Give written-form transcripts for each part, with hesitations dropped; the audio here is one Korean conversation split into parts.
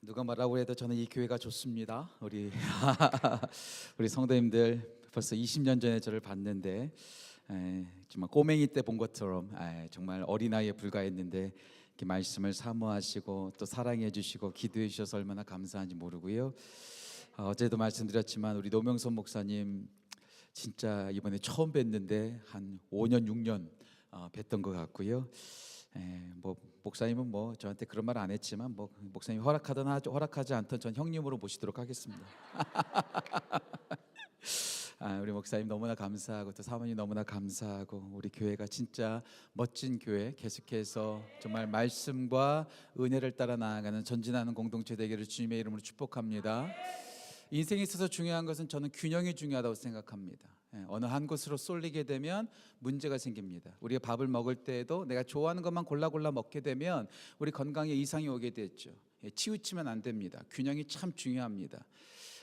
누가 뭐라고 해도 저는 이 교회가 좋습니다. 우리 우리 성도님들 벌써 20년 전에 저를 봤는데 정말 꼬맹이 때 본 것처럼 정말 어린아이에 불과했는데 이렇게 말씀을 사모하시고 또 사랑해 주시고 기도해 주셔서 얼마나 감사한지 모르고요. 어제도 말씀드렸지만 우리 노명선 목사님 진짜 이번에 처음 뵀는데 한 5년 6년 뵀던 것 같고요. 뭐 목사님은 뭐 저한테 그런 말 안 했지만 뭐 목사님이 허락하든 허락하지 않든 전 형님으로 모시도록 하겠습니다. 우리 목사님 너무나 감사하고 또 사모님 너무나 감사하고 우리 교회가 진짜 멋진 교회 계속해서 정말 말씀과 은혜를 따라 나아가는 전진하는 공동체 되기를 주님의 이름으로 축복합니다. 인생에 있어서 중요한 것은 저는 균형이 중요하다고 생각합니다. 어느 한 곳으로 쏠리게 되면 문제가 생깁니다. 우리가 밥을 먹을 때에도 내가 좋아하는 것만 골라 먹게 되면 우리 건강에 이상이 오게 되죠. 치우치면 안 됩니다. 균형이 참 중요합니다.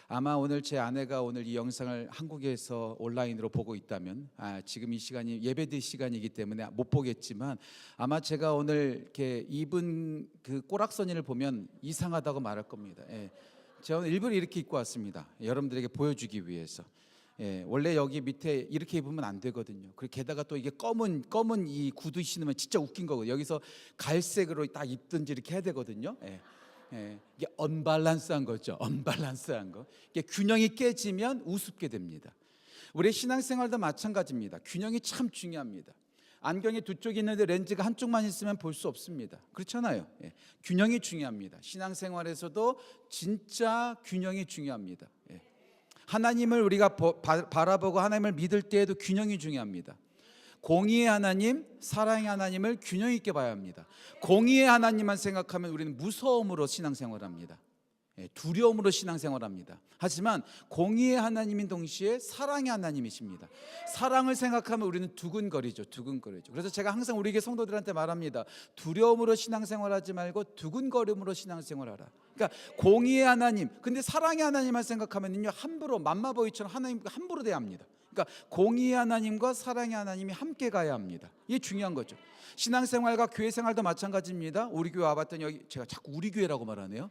아마 오늘 제 아내가 오늘 이 영상을 한국에서 온라인으로 보고 있다면 지금 이 시간이 예배드릴 시간이기 때문에 못 보겠지만 아마 제가 오늘 이렇게 입은 그 꼬락서니를 보면 이상하다고 말할 겁니다. 제가 오늘 일부러 이렇게 입고 왔습니다. 여러분들에게 보여주기 위해서. 원래 여기 밑에 이렇게 입으면 안 되거든요. 그리고 게다가 또 이게 검은 이 구두 신으면 진짜 웃긴 거거든요. 여기서 갈색으로 딱 입든지 이렇게 해야 되거든요. 이게 언밸런스한 거죠. 언밸런스한 거. 이게 균형이 깨지면 우습게 됩니다. 우리의 신앙생활도 마찬가지입니다. 균형이 참 중요합니다. 안경이 두 쪽이 있는데 렌즈가 한쪽만 있으면 볼 수 없습니다. 그렇잖아요. 균형이 중요합니다. 신앙생활에서도 진짜 균형이 중요합니다. 하나님을 우리가 바라보고 하나님을 믿을 때에도 균형이 중요합니다. 공의의 하나님, 사랑의 하나님을 균형 있게 봐야 합니다. 공의의 하나님만 생각하면 우리는 무서움으로 신앙생활합니다. 두려움으로 신앙생활합니다. 하지만 공의의 하나님인 동시에 사랑의 하나님이십니다. 사랑을 생각하면 우리는 두근거리죠. 그래서 제가 항상 우리 교회 성도들한테 말합니다. 두려움으로 신앙생활하지 말고 두근거림으로 신앙생활하라. 그러니까 공의의 하나님, 근데 사랑의 하나님만 생각하면요 함부로 맘마보이처럼 하나님과 함부로 대야 합니다. 그러니까 공의의 하나님과 사랑의 하나님이 함께 가야 합니다. 이게 중요한 거죠. 신앙생활과 교회생활도 마찬가지입니다. 우리 교회 와봤더니 여기 제가 자꾸 우리 교회라고 말하네요.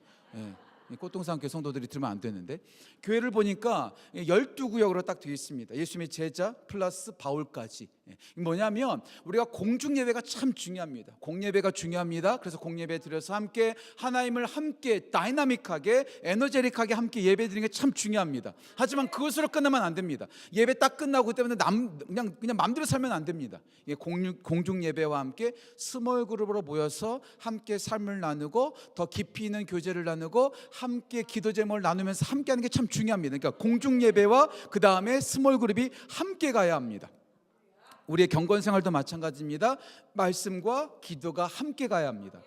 꽃동산교회 성도들이 들으면 안 되는데 교회를 보니까 12구역으로 딱 되어 있습니다. 예수님의 제자 플러스 바울까지. 뭐냐면 우리가 공중예배가 참 중요합니다. 공예배가 중요합니다. 그래서 공예배 드려서 함께 하나님을 함께 다이나믹하게 에너제틱하게 함께 예배 드리는 게 참 중요합니다. 하지만 그것으로 끝나면 안 됩니다. 예배 딱 끝나고 그 때문에 그냥 마음대로 살면 안 됩니다. 공중예배와 함께 스몰 그룹으로 모여서 함께 삶을 나누고 더 깊이 있는 교제를 나누고 함께 기도 제목을 나누면서 함께 하는 게 참 중요합니다. 그러니까 공중예배와 그 다음에 스몰 그룹이 함께 가야 합니다. 우리의 경건생활도 마찬가지입니다. 말씀과 기도가 함께 가야 합니다.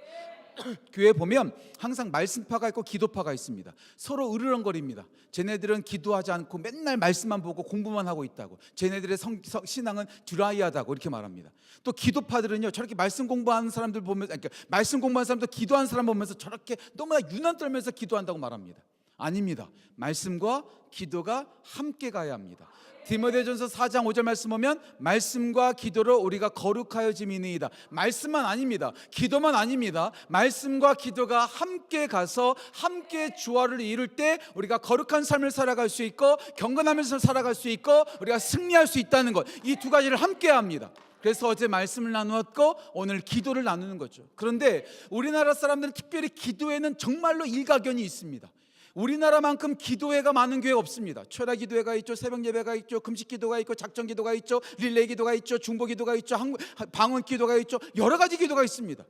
교회 보면 항상 말씀파가 있고 기도파가 있습니다. 서로 으르렁거립니다. 쟤네들은 기도하지 않고 맨날 말씀만 보고 공부만 하고 있다고. 쟤네들의 신앙은 드라이하다고 이렇게 말합니다. 또 기도파들은요 저렇게 말씀 공부하는 사람들 보면서 그러니까 말씀 공부하는 사람들 기도하는 사람 보면서 저렇게 너무나 유난 떨면서 기도한다고 말합니다. 아닙니다. 말씀과 기도가 함께 가야 합니다. 디모데전서 4장 5절 말씀 보면 말씀과 기도로 우리가 거룩하여짐이니이다. 말씀만 아닙니다. 기도만 아닙니다. 말씀과 기도가 함께 가서 함께 조화를 이룰 때 우리가 거룩한 삶을 살아갈 수 있고 경건하면서 살아갈 수 있고 우리가 승리할 수 있다는 것, 이 두 가지를 함께 합니다. 그래서 어제 말씀을 나누었고 오늘 기도를 나누는 거죠. 그런데 우리나라 사람들은 특별히 기도에는 정말로 일가견이 있습니다. 우리나라만큼 기도회가 많은 교회가 없습니다. 철야 기도회가 있죠, 새벽 예배가 있죠, 금식 기도가 있고 작정 기도가 있죠, 릴레이 기도가 있죠, 중보 기도가 있죠, 방언 기도가 있죠. 여러 가지 기도가 있습니다.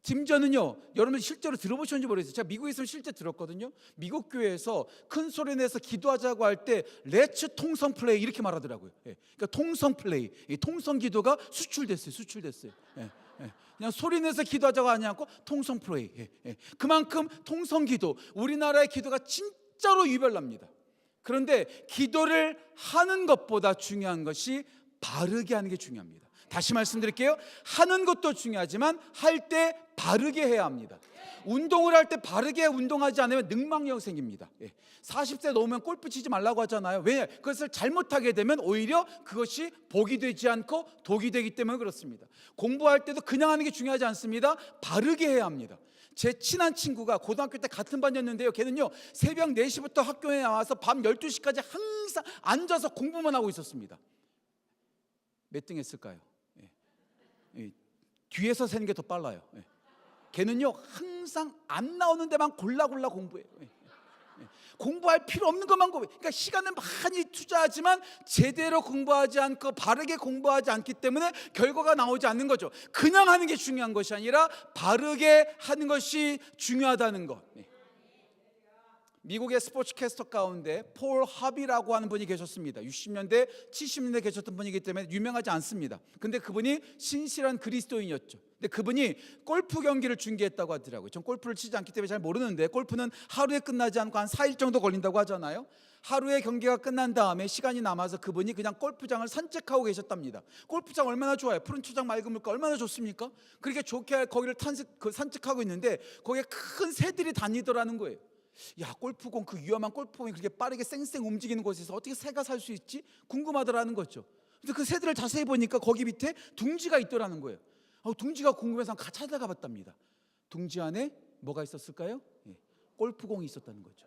심지어는요, 여러분 실제로 들어보셨는지 모르겠어요. 제가 미국에서 실제 들었거든요. 미국 교회에서 큰 소리 내서 기도하자고 할 때 레츠 통성 플레이 이렇게 말하더라고요. 그러니까 통성 플레이, 통성 기도가 수출됐어요. 그냥 소리 내서 기도하자고 하지 않고 통성 프레이. 그만큼 통성 기도, 우리나라의 기도가 진짜로 유별납니다. 그런데 기도를 하는 것보다 중요한 것이 바르게 하는 게 중요합니다. 다시 말씀드릴게요. 하는 것도 중요하지만 할 때 바르게 해야 합니다. 운동을 할 때 바르게 운동하지 않으면 능망령 생깁니다. 40세 넘으면 골프 치지 말라고 하잖아요. 왜? 그것을 잘못하게 되면 오히려 그것이 복이 되지 않고 독이 되기 때문에 그렇습니다. 공부할 때도 그냥 하는 게 중요하지 않습니다. 바르게 해야 합니다. 제 친한 친구가 고등학교 때 같은 반이었는데요, 걔는요 새벽 4시부터 학교에 나와서 밤 12시까지 항상 앉아서 공부만 하고 있었습니다. 몇 등 했을까요? 뒤에서 세는 게 더 빨라요. 걔는요 항상 안 나오는 데만 골라 공부해요. 공부할 필요 없는 것만 공부해. 그러니까 시간을 많이 투자하지만 제대로 공부하지 않고 바르게 공부하지 않기 때문에 결과가 나오지 않는 거죠. 그냥 하는 게 중요한 것이 아니라 바르게 하는 것이 중요하다는 것. 미국의 스포츠캐스터 가운데 폴 하비라고 하는 분이 계셨습니다. 60년대 70년대 계셨던 분이기 때문에 유명하지 않습니다. 근데 그분이 신실한 그리스도인이었죠. 근데 그분이 골프 경기를 중계했다고 하더라고요. 전 골프를 치지 않기 때문에 잘 모르는데, 골프는 하루에 끝나지 않고 한 4일 정도 걸린다고 하잖아요. 하루에 경기가 끝난 다음에 시간이 남아서 그분이 그냥 골프장을 산책하고 계셨답니다. 골프장 얼마나 좋아요. 푸른 초장 맑은 물가 얼마나 좋습니까? 그렇게 좋게 거기를 산책하고 있는데 거기에 큰 새들이 다니더라는 거예요. 야, 골프공, 그 위험한 골프공이 그렇게 빠르게 쌩쌩 움직이는 곳에서 어떻게 새가 살 수 있지? 궁금하더라는 거죠. 그래서 그 새들을 자세히 보니까 거기 밑에 둥지가 있더라는 거예요. 둥지가 궁금해서 찾아가 봤답니다. 둥지 안에 뭐가 있었을까요? 골프공이 있었다는 거죠.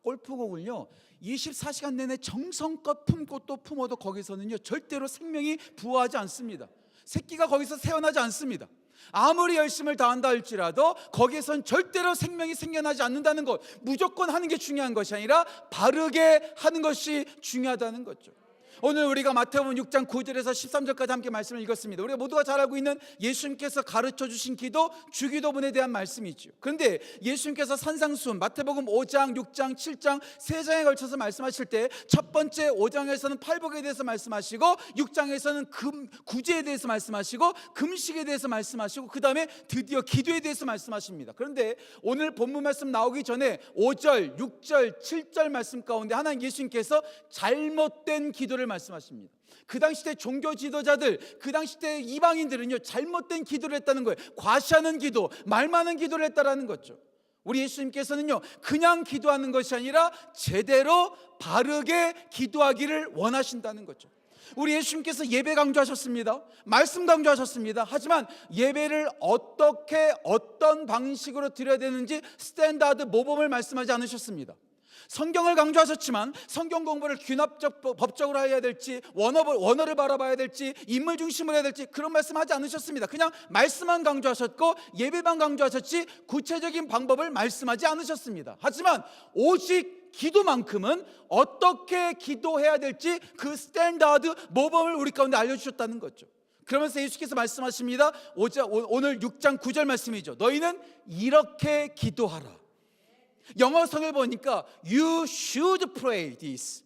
골프공을요 24시간 내내 정성껏 품고 또 품어도 거기서는요 절대로 생명이 부화하지 않습니다. 새끼가 거기서 새어나지 않습니다. 아무리 열심을 다한다 할지라도 거기에선 절대로 생명이 생겨나지 않는다는 것. 무조건 하는 게 중요한 것이 아니라 바르게 하는 것이 중요하다는 거죠. 오늘 우리가 마태복음 6장 9절에서 13절까지 함께 말씀을 읽었습니다. 우리가 모두가 잘 알고 있는 예수님께서 가르쳐 주신 기도, 주기도문에 대한 말씀이죠. 그런데 예수님께서 산상수훈, 마태복음 5장, 6장, 7장 3장에 걸쳐서 말씀하실 때 첫 번째 5장에서는 팔복에 대해서 말씀하시고 6장에서는 구제에 대해서 말씀하시고 금식에 대해서 말씀하시고 그 다음에 드디어 기도에 대해서 말씀하십니다. 그런데 오늘 본문 말씀 나오기 전에 5절, 6절, 7절 말씀 가운데 하나님 예수님께서 잘못된 기도를 말씀하십니다. 그 당시 때 종교 지도자들, 그 당시 때 이방인들은요 잘못된 기도를 했다는 거예요. 과시하는 기도, 말 많은 기도를 했다라는 거죠. 우리 예수님께서는요 그냥 기도하는 것이 아니라 제대로 바르게 기도하기를 원하신다는 거죠. 우리 예수님께서 예배 강조하셨습니다. 말씀 강조하셨습니다. 하지만 예배를 어떻게 어떤 방식으로 드려야 되는지 스탠다드 모범을 말씀하지 않으셨습니다. 성경을 강조하셨지만 성경 공부를 귀납적 법적으로 해야 될지 원어를 바라봐야 될지 인물 중심으로 해야 될지 그런 말씀하지 않으셨습니다. 그냥 말씀만 강조하셨고 예배만 강조하셨지 구체적인 방법을 말씀하지 않으셨습니다. 하지만 오직 기도만큼은 어떻게 기도해야 될지 그 스탠다드 모범을 우리 가운데 알려주셨다는 거죠. 그러면서 예수께서 말씀하십니다. 오늘 6장 9절 말씀이죠. 너희는 이렇게 기도하라. 영어성을 보니까 You should pray this.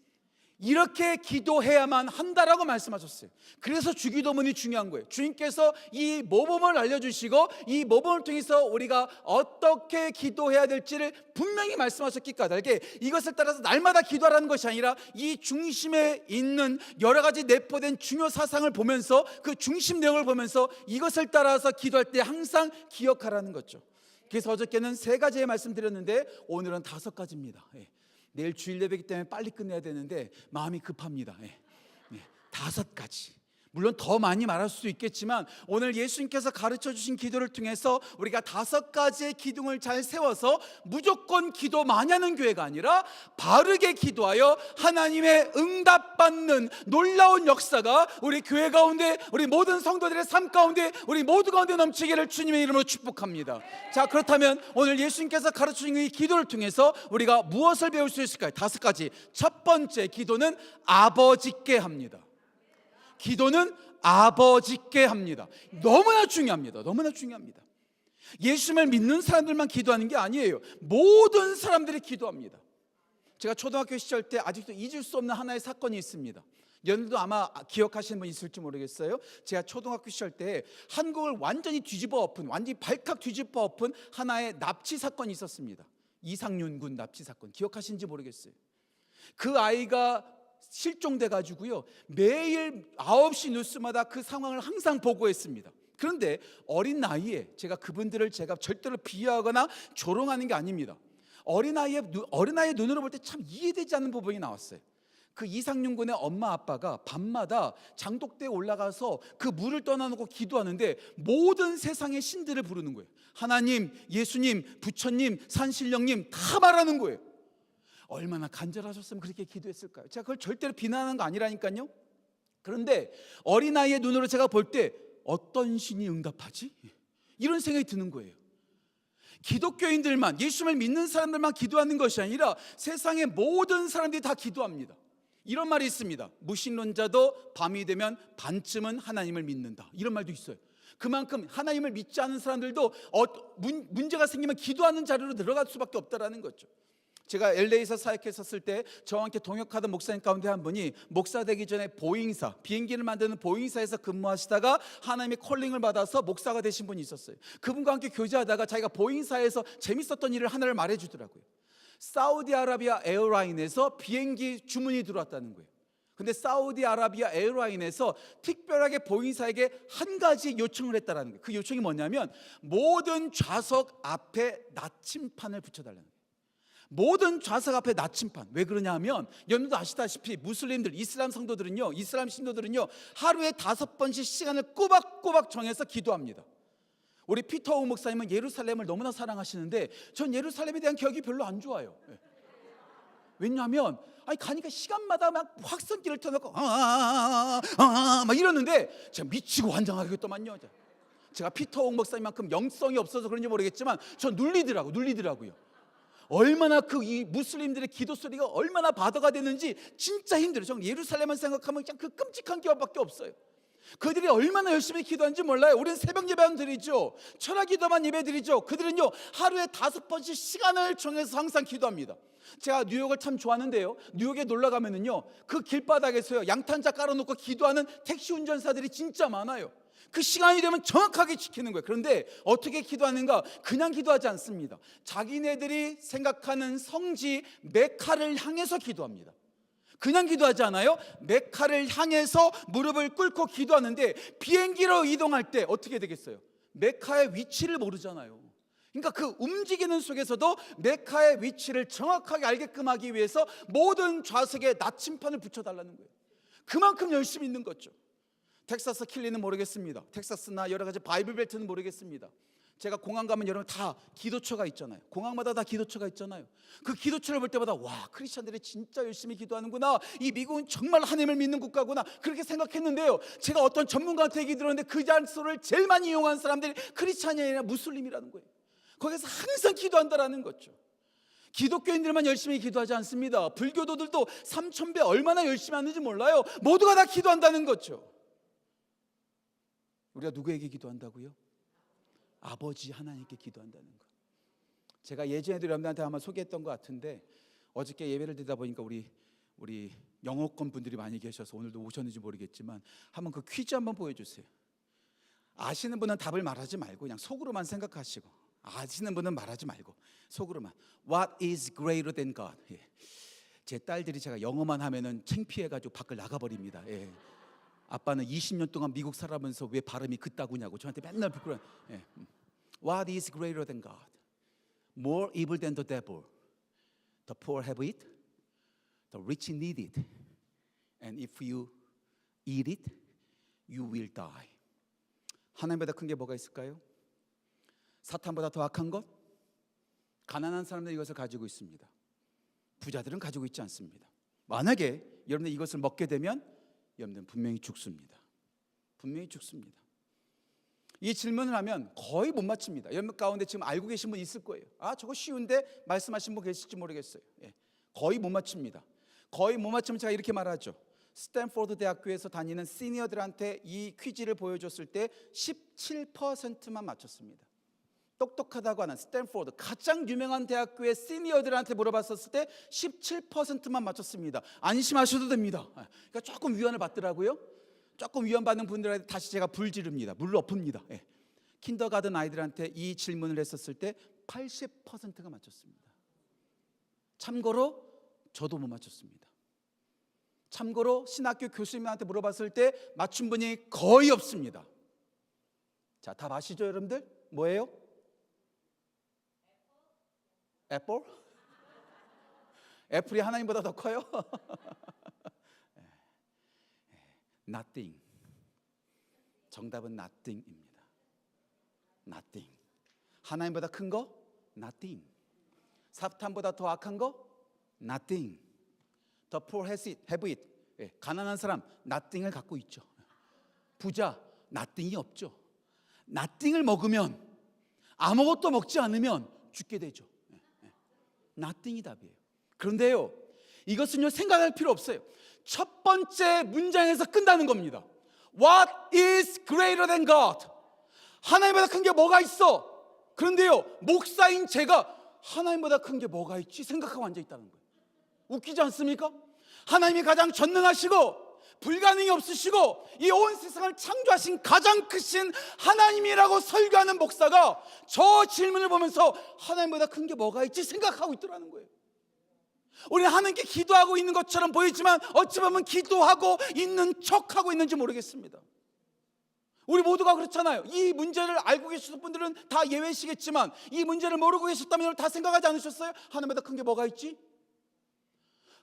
이렇게 기도해야만 한다라고 말씀하셨어요. 그래서 주기도문이 중요한 거예요. 주님께서 이 모범을 알려주시고 이 모범을 통해서 우리가 어떻게 기도해야 될지를 분명히 말씀하셨기 까닭에 이것을 따라서 날마다 기도하라는 것이 아니라 이 중심에 있는 여러 가지 내포된 중요 사상을 보면서 그 중심 내용을 보면서 이것을 따라서 기도할 때 항상 기억하라는 거죠. 그래서 어저께는 3가지의 말씀드렸는데 오늘은 5가지입니다. 내일 주일 예배이기 때문에 빨리 끝내야 되는데 마음이 급합니다. 5가지. 물론 더 많이 말할 수도 있겠지만 오늘 예수님께서 가르쳐 주신 기도를 통해서 우리가 5가지의 기둥을 잘 세워서 무조건 기도 많이 하는 교회가 아니라 바르게 기도하여 하나님의 응답받는 놀라운 역사가 우리 교회 가운데, 우리 모든 성도들의 삶 가운데, 우리 모두 가운데 넘치기를 주님의 이름으로 축복합니다. 자, 그렇다면 오늘 예수님께서 가르쳐 주신 이 기도를 통해서 우리가 무엇을 배울 수 있을까요? 5가지. 첫 번째, 기도는 아버지께 합니다. 기도는 아버지께 합니다. 너무나 중요합니다. 너무나 중요합니다. 예수님을 믿는 사람들만 기도하는 게 아니에요. 모든 사람들이 기도합니다. 제가 초등학교 시절 때 아직도 잊을 수 없는 하나의 사건이 있습니다. 여러분도 아마 기억하시는 분 있을지 모르겠어요. 제가 초등학교 시절 때 한국을 완전히 발칵 뒤집어 엎은 하나의 납치 사건이 있었습니다. 이상윤 군 납치 사건 기억하시는지 모르겠어요. 그 아이가 실종돼 가지고요 매일 9시 뉴스마다 그 상황을 항상 보고했습니다. 그런데 어린 나이에 제가 그분들을 절대로 비하하거나 조롱하는 게 아닙니다. 어린아이의 눈으로 볼 때 참 이해되지 않는 부분이 나왔어요. 그 이상윤 군의 엄마 아빠가 밤마다 장독대에 올라가서 그 물을 떠나놓고 기도하는데 모든 세상의 신들을 부르는 거예요. 하나님, 예수님, 부처님, 산신령님 다 말하는 거예요. 얼마나 간절하셨으면 그렇게 기도했을까요? 제가 그걸 절대로 비난하는 거 아니라니까요. 그런데 어린아이의 눈으로 제가 볼 때 어떤 신이 응답하지? 이런 생각이 드는 거예요. 기독교인들만, 예수님을 믿는 사람들만 기도하는 것이 아니라 세상의 모든 사람들이 다 기도합니다. 이런 말이 있습니다. 무신론자도 밤이 되면 반쯤은 하나님을 믿는다. 이런 말도 있어요. 그만큼 하나님을 믿지 않은 사람들도 문제가 생기면 기도하는 자리로 들어갈 수밖에 없다라는 거죠. 제가 LA에서 사역했었을 때 저와 함께 동역하던 목사님 가운데 한 분이 목사 되기 전에 보잉사, 비행기를 만드는 보잉사에서 근무하시다가 하나님의 콜링을 받아서 목사가 되신 분이 있었어요. 그분과 함께 교제하다가 자기가 보잉사에서 재밌었던 일을 하나를 말해주더라고요. 사우디아라비아 에어라인에서 비행기 주문이 들어왔다는 거예요. 근데 사우디아라비아 에어라인에서 특별하게 보잉사에게 한 가지 요청을 했다는 거예요. 그 요청이 뭐냐면 모든 좌석 앞에 나침판을 붙여달라는 거예요. 모든 좌석 앞에 나침판. 왜 그러냐 하면 여러분도 아시다시피 무슬림들, 이슬람 성도들은요, 이슬람 신도들은요 하루에 5번씩 시간을 꼬박꼬박 정해서 기도합니다. 우리 피터 오 목사님은 예루살렘을 너무나 사랑하시는데 전 예루살렘에 대한 기억이 별로 안 좋아요. 왜냐하면 가니까 시간마다 막 확성기를 켜놓고 막 이러는데 제가 미치고 환장하겠더만요. 제가 피터 오 목사님만큼 영성이 없어서 그런지 모르겠지만 전 눌리더라고요. 얼마나 이 무슬림들의 기도 소리가 얼마나 바다가 되는지 진짜 힘들어요. 저는 예루살렘만 생각하면 그냥 그 끔찍한 기억밖에 없어요. 그들이 얼마나 열심히 기도하는지 몰라요. 우리는 새벽 예배만 드리죠. 철학 기도만 예배 드리죠. 그들은요 하루에 5번씩 시간을 정해서 항상 기도합니다. 제가 뉴욕을 참 좋아하는데요, 뉴욕에 놀러 가면은요 그 길바닥에서요 양탄자 깔아놓고 기도하는 택시 운전사들이 진짜 많아요. 그 시간이 되면 정확하게 지키는 거예요. 그런데 어떻게 기도하는가? 그냥 기도하지 않습니다. 자기네들이 생각하는 성지 메카를 향해서 기도합니다. 그냥 기도하지 않아요. 메카를 향해서 무릎을 꿇고 기도하는데 비행기로 이동할 때 어떻게 되겠어요? 메카의 위치를 모르잖아요. 그러니까 그 움직이는 속에서도 메카의 위치를 정확하게 알게끔 하기 위해서 모든 좌석에 나침판을 붙여달라는 거예요. 그만큼 열심히 있는 거죠. 텍사스 킬리는 모르겠습니다. 텍사스나 여러 가지 바이블 벨트는 모르겠습니다. 제가 공항 가면 여러분 다 기도처가 있잖아요. 공항마다 다 기도처가 있잖아요. 그 기도처를 볼 때마다 와, 크리스천들이 진짜 열심히 기도하는구나. 이 미국은 정말 하나님을 믿는 국가구나. 그렇게 생각했는데요, 제가 어떤 전문가한테 얘기 들었는데 그 장소를 제일 많이 이용한 사람들이 크리스천이 아니라 무슬림이라는 거예요. 거기서 항상 기도한다라는 거죠. 기독교인들만 열심히 기도하지 않습니다. 불교도들도 3000배 얼마나 열심히 하는지 몰라요. 모두가 다 기도한다는 거죠. 우리가 누구에게 기도한다고요? 아버지 하나님께 기도한다는 것. 제가 예전에도 여러분한테 아마 소개했던 것 같은데 어저께 예배를 드리다 보니까 우리 영어권 분들이 많이 계셔서 오늘도 오셨는지 모르겠지만 한번 그 퀴즈 한번 보여주세요. 아시는 분은 답을 말하지 말고 그냥 속으로만 생각하시고, 아시는 분은 말하지 말고 속으로만. What is greater than God? 예. 제 딸들이 제가 영어만 하면은 창피해가지고 밖을 나가버립니다. 예. 아빠는 20년 동안 미국 살아면서 왜 발음이 그따구냐고 저한테 맨날 부끄러워. 예. What is greater than God? More evil than the devil. The poor have it, the rich need it, and if you eat it, you will die. 하나님보다 큰 게 뭐가 있을까요? 사탄보다 더 악한 것? 가난한 사람들이 이것을 가지고 있습니다. 부자들은 가지고 있지 않습니다. 만약에 여러분들 이것을 먹게 되면 여러분들은 분명히 죽습니다. 분명히 죽습니다. 이 질문을 하면 거의 못 맞춥니다. 여러분 가운데 지금 알고 계신 분 있을 거예요. 저거 쉬운데 말씀하신 분 계실지 모르겠어요. 예. 거의 못 맞춥니다. 거의 못 맞추면 제가 이렇게 말하죠. 스탠포드 대학교에서 다니는 시니어들한테 이 퀴즈를 보여줬을 때 17%만 맞췄습니다. 똑똑하다고 하는 스탠포드 가장 유명한 대학교의 시니어들한테 물어봤었을 때 17%만 맞췄습니다. 안심하셔도 됩니다. 그러니까 조금 위안을 받더라고요. 조금 위안받는 분들한테 다시 제가 불 지릅니다. 물을 엎습니다. 예. 킨더가든 아이들한테 이 질문을 했었을 때 80%가 맞췄습니다. 참고로 저도 못 맞췄습니다. 참고로 신학교 교수님한테 물어봤을 때 맞춘 분이 거의 없습니다. 자, 답 아시죠 여러분들? 뭐예요? 애플? 애플이 하나님보다 더 커요? nothing. 정답은 nothing입니다. nothing. 하나님보다 큰 거? nothing. 사탄보다 더 악한 거? nothing. The poor have it. 가난한 사람 nothing을 갖고 있죠. 부자 nothing이 없죠. nothing을 먹으면, 아무것도 먹지 않으면 죽게 되죠. nothing이 답이에요. 그런데요, 이것은요 생각할 필요 없어요. 첫 번째 문장에서 끝나는 겁니다. What is greater than God? 하나님보다 큰 게 뭐가 있어? 그런데요, 목사인 제가 하나님보다 큰 게 뭐가 있지 생각하고 앉아 있다는 거예요. 웃기지 않습니까? 하나님이 가장 전능하시고 불가능이 없으시고 이 온 세상을 창조하신 가장 크신 하나님이라고 설교하는 목사가 저 질문을 보면서 하나님보다 큰 게 뭐가 있지 생각하고 있더라는 거예요. 우리는 하나님께 기도하고 있는 것처럼 보이지만 어찌 보면 기도하고 있는 척하고 있는지 모르겠습니다. 우리 모두가 그렇잖아요. 이 문제를 알고 계신 분들은 다 예외시겠지만 이 문제를 모르고 계셨다면 다 생각하지 않으셨어요? 하나님보다 큰 게 뭐가 있지?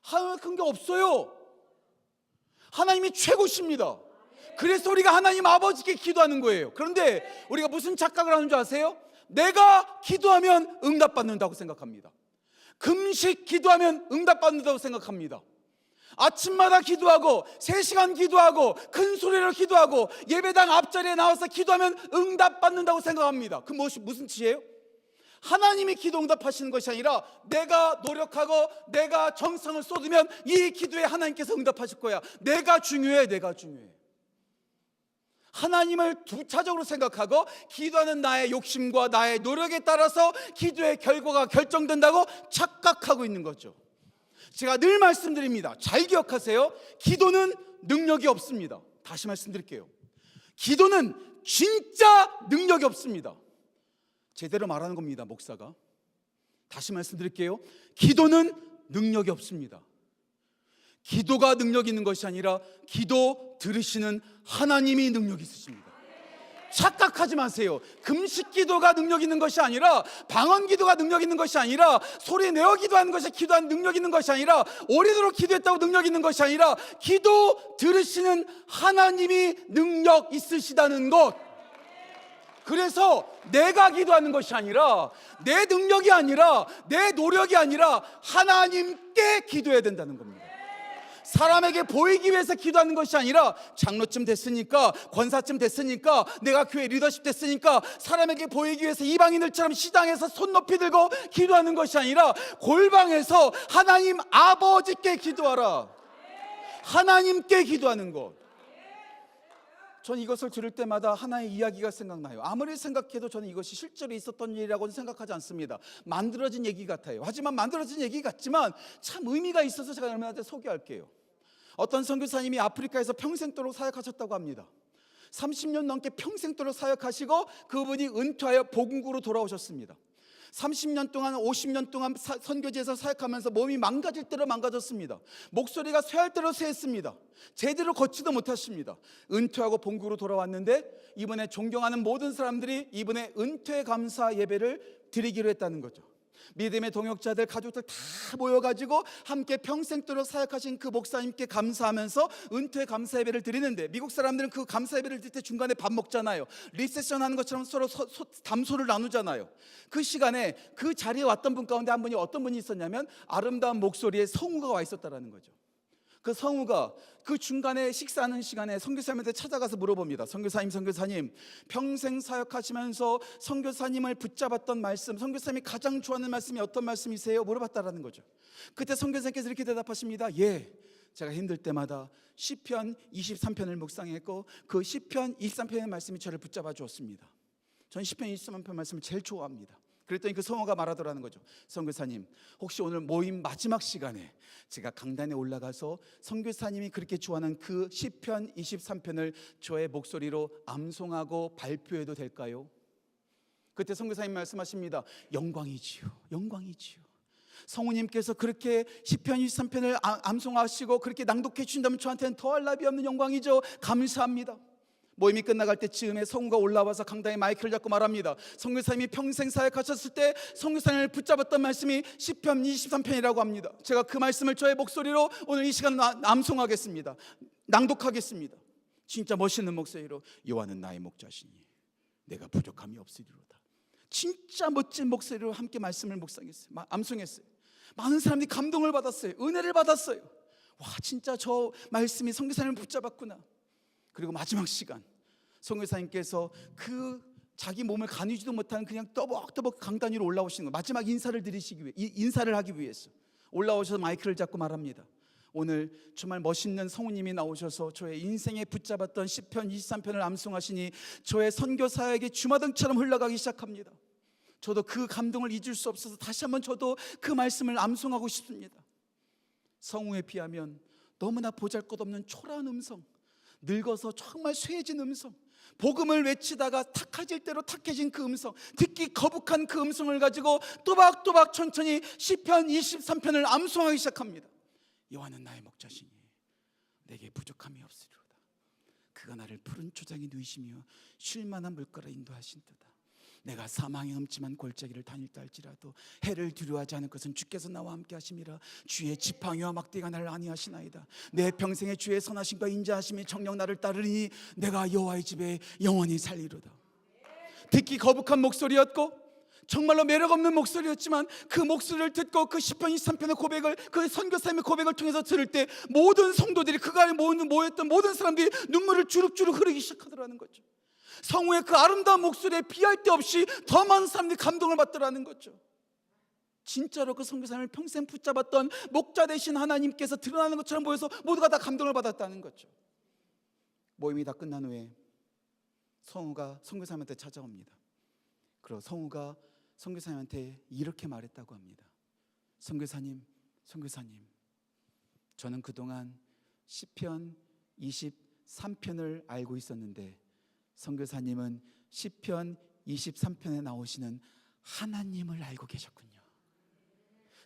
하나님보다 큰 게 없어요. 하나님이 최고십니다. 그래서 우리가 하나님 아버지께 기도하는 거예요. 그런데 우리가 무슨 착각을 하는 줄 아세요? 내가 기도하면 응답받는다고 생각합니다. 금식 기도하면 응답받는다고 생각합니다. 아침마다 기도하고 3시간 기도하고 큰 소리로 기도하고 예배당 앞자리에 나와서 기도하면 응답받는다고 생각합니다. 그 무슨 뜻이에요? 하나님이 기도 응답하시는 것이 아니라 내가 노력하고 내가 정성을 쏟으면 이 기도에 하나님께서 응답하실 거야. 내가 중요해. 하나님을 두차적으로 생각하고 기도하는 나의 욕심과 나의 노력에 따라서 기도의 결과가 결정된다고 착각하고 있는 거죠. 제가 늘 말씀드립니다. 잘 기억하세요. 기도는 능력이 없습니다. 다시 말씀드릴게요. 기도는 진짜 능력이 없습니다. 제대로 말하는 겁니다, 목사가. 다시 말씀드릴게요. 기도는 능력이 없습니다. 기도가 능력이 있는 것이 아니라 기도 들으시는 하나님이 능력이 있으십니다. 착각하지 마세요. 금식 기도가 능력 있는 것이 아니라, 방언 기도가 능력 있는 것이 아니라, 소리 내어 기도하는 것이 기도한 능력 있는 것이 아니라, 오래도록 기도했다고 능력 있는 것이 아니라 기도 들으시는 하나님이 능력 있으시다는 것. 그래서 내가 기도하는 것이 아니라, 내 능력이 아니라, 내 노력이 아니라 하나님께 기도해야 된다는 겁니다. 사람에게 보이기 위해서 기도하는 것이 아니라, 장로쯤 됐으니까, 권사쯤 됐으니까, 내가 교회 리더십 됐으니까 사람에게 보이기 위해서 이방인들처럼 시장에서 손 높이 들고 기도하는 것이 아니라 골방에서 하나님 아버지께 기도하라. 하나님께 기도하는 것. 저는 이것을 들을 때마다 하나의 이야기가 생각나요. 아무리 생각해도 저는 이것이 실제로 있었던 일이라고는 생각하지 않습니다. 만들어진 얘기 같아요. 하지만 만들어진 얘기 같지만 참 의미가 있어서 제가 여러분한테 소개할게요. 어떤 선교사님이 아프리카에서 평생도록 사역하셨다고 합니다. 30년 넘게 평생도록 사역하시고 그분이 은퇴하여 복음국으로 돌아오셨습니다. 30년 동안 50년 동안 선교지에서 사역하면서 몸이 망가질 대로 망가졌습니다. 목소리가 쇠할 대로 쇠했습니다. 제대로 걷지도 못하십니다. 은퇴하고 본국으로 돌아왔는데 이번에 존경하는 모든 사람들이 이번에 은퇴 감사 예배를 드리기로 했다는 거죠. 믿음의 동역자들, 가족들 다 모여가지고 함께 평생도록 사역하신 그 목사님께 감사하면서 은퇴 감사 예배를 드리는데, 미국 사람들은 그 감사 예배를 드릴 때 중간에 밥 먹잖아요. 리세션 하는 것처럼 서로 담소를 나누잖아요. 그 시간에 그 자리에 왔던 분 가운데 한 분이, 어떤 분이 있었냐면 아름다운 목소리에 성우가 와 있었다라는 거죠. 그 성우가 그 중간에 식사하는 시간에 선교사님한테 찾아가서 물어봅니다. 선교사님, 평생 사역하시면서 선교사님을 붙잡았던 말씀, 선교사님이 가장 좋아하는 말씀이 어떤 말씀이세요? 물어봤다라는 거죠. 그때 선교사님께서 이렇게 대답하십니다. 예, 제가 힘들 때마다 시편 23편을 묵상했고 그 시편 23편의 말씀이 저를 붙잡아 주었습니다. 전 시편 23편 말씀을 제일 좋아합니다. 그랬더니 그 성우가 말하더라는 거죠. 선교사님, 혹시 오늘 모임 마지막 시간에 제가 강단에 올라가서 선교사님이 그렇게 좋아하는 그 시편 23편을 저의 목소리로 암송하고 발표해도 될까요? 그때 선교사님 말씀하십니다. 영광이지요. 성우님께서 그렇게 시편 23편을 암송하시고 그렇게 낭독해 주신다면 저한테는 더할 나위 없는 영광이죠. 감사합니다. 모임이 끝나갈 때쯤에 성우가 올라와서 강당에 마이크를 잡고 말합니다. 선교사님이 평생 사역하셨을 때 선교사님을 붙잡았던 말씀이 시편 23편이라고 합니다. 제가 그 말씀을 저의 목소리로 오늘 이 시간 암송하겠습니다. 낭독하겠습니다. 진짜 멋있는 목소리로 여호와는 나의 목자시니 내가 부족함이 없으리로다. 진짜 멋진 목소리로 함께 말씀을 묵상했어요. 암송했어요. 많은 사람들이 감동을 받았어요. 은혜를 받았어요. 와, 진짜 저 말씀이 선교사님을 붙잡았구나. 그리고 마지막 시간 선교사님께서 그 자기 몸을 가누지도 못하는 그냥 떠벅떠벅 강단 위로 올라오시는 거예요. 마지막 인사를 하기 위해서 올라오셔서 마이크를 잡고 말합니다. 오늘 정말 멋있는 성우님이 나오셔서 저의 인생에 붙잡았던 시편 23편을 암송하시니 저의 선교 사역이 주마등처럼 흘러가기 시작합니다. 저도 그 감동을 잊을 수 없어서 다시 한번 저도 그 말씀을 암송하고 싶습니다. 성우에 비하면 너무나 보잘것없는 초라한 음성, 늙어서 정말 쇠해진 음성, 복음을 외치다가 탁해질 대로 탁해진 그 음성, 듣기 거북한 그 음성을 가지고 또박또박 천천히 시편 23편을 암송하기 시작합니다. 여호와는 나의 목자시니 내게 부족함이 없으리로다. 그가 나를 푸른 초장에 누이시며 쉴 만한 물가로 인도하신도다. 내가 사망의 음침한 골짜기를 다닐다 할지라도 해를 두려워하지 않을 것은 주께서 나와 함께 하심이라. 주의 지팡이와 막대기가 나를 안위하시나이다. 내 평생에 주의 선하심과 인자하심이 정녕 나를 따르니 내가 여호와의 집에 영원히 살리로다. 듣기 거북한 목소리였고 정말로 매력없는 목소리였지만 그 목소리를 듣고 그 시편 23편의 고백을, 그 선교사님의 고백을 통해서 들을 때 모든 성도들이, 그 가에 모였던 모든 사람들이 눈물을 주룩주룩 흐르기 시작하더라는 거죠. 성우의 그 아름다운 목소리에 비할 데 없이 더 많은 사람들이 감동을 받더라는 거죠. 진짜로 그 선교사님을 평생 붙잡았던 목자 되신 하나님께서 드러나는 것처럼 보여서 모두가 다 감동을 받았다는 거죠. 모임이 다 끝난 후에 성우가 선교사님한테 찾아옵니다. 그리고 성우가 선교사님한테 이렇게 말했다고 합니다. 선교사님, 저는 그동안 시편 23편을 알고 있었는데 선교사님은 시편 23편에 나오시는 하나님을 알고 계셨군요.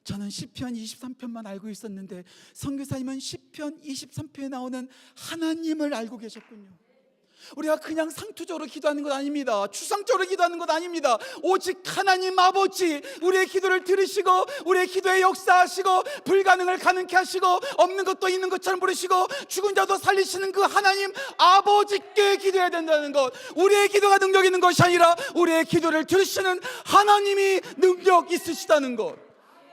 저는 시편 23편만 알고 있었는데 선교사님은 시편 23편에 나오는 하나님을 알고 계셨군요. 우리가 그냥 상투적으로 기도하는 것 아닙니다. 추상적으로 기도하는 것 아닙니다. 오직 하나님 아버지, 우리의 기도를 들으시고 우리의 기도에 역사하시고 불가능을 가능케 하시고 없는 것도 있는 것처럼 부르시고 죽은 자도 살리시는 그 하나님 아버지께 기도해야 된다는 것. 우리의 기도가 능력 있는 것이 아니라 우리의 기도를 들으시는 하나님이 능력 있으시다는 것.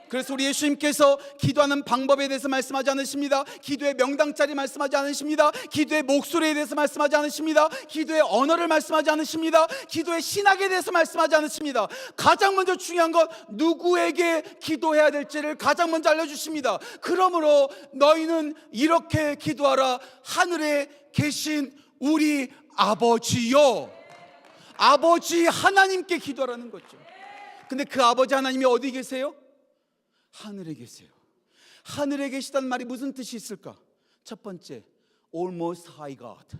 그래서 우리 예수님께서 기도하는 방법에 대해서 말씀하지 않으십니다. 기도의 명당짜리 말씀하지 않으십니다. 기도의 목소리에 대해서 말씀하지 않으십니다. 기도의 언어를 말씀하지 않으십니다. 기도의 신학에 대해서 말씀하지 않으십니다. 가장 먼저 중요한 것, 누구에게 기도해야 될지를 가장 먼저 알려주십니다. 그러므로 너희는 이렇게 기도하라. 하늘에 계신 우리 아버지요, 아버지 하나님께 기도하라는 거죠. 근데 그 아버지 하나님이 어디 계세요? 하늘에 계세요. 하늘에 계시다는 말이 무슨 뜻이 있을까? 첫 번째, Almost High God,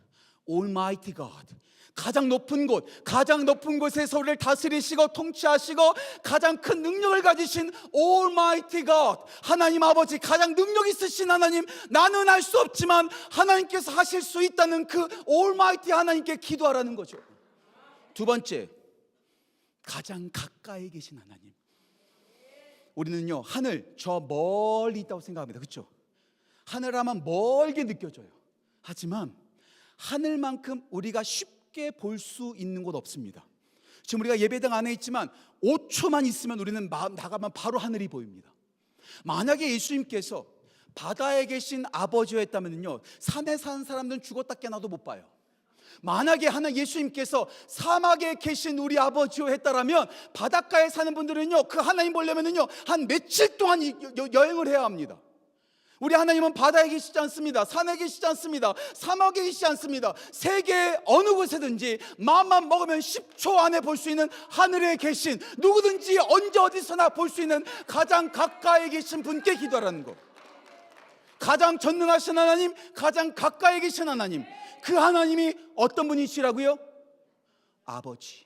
Almighty God. 가장 높은 곳, 가장 높은 곳에서 우리를 다스리시고 통치하시고 가장 큰 능력을 가지신 Almighty God, 하나님 아버지, 가장 능력 있으신 하나님. 나는 할 수 없지만 하나님께서 하실 수 있다는 그 Almighty 하나님께 기도하라는 거죠. 두 번째, 가장 가까이 계신 하나님. 우리는요, 하늘 저 멀리 있다고 생각합니다. 그렇죠? 하늘 하면 멀게 느껴져요. 하지만 하늘만큼 우리가 쉽게 볼 수 있는 곳 없습니다. 지금 우리가 예배당 안에 있지만 5초만 있으면 우리는 나가면 바로 하늘이 보입니다. 만약에 예수님께서 바다에 계신 아버지였다면요, 산에 사는 사람들은 죽었다 깨나도 못 봐요. 만약에 예수님께서 사막에 계신 우리 아버지요 했다라면 바닷가에 사는 분들은요, 그 하나님 보려면은요 한 며칠 동안 여행을 해야 합니다. 우리 하나님은 바다에 계시지 않습니다. 산에 계시지 않습니다. 사막에 계시지 않습니다. 세계 어느 곳에든지 마음만 먹으면 10초 안에 볼 수 있는 하늘에 계신, 누구든지 언제 어디서나 볼 수 있는 가장 가까이 계신 분께 기도하라는 것. 가장 전능하신 하나님, 가장 가까이 계신 하나님, 그 하나님이 어떤 분이시라고요? 아버지.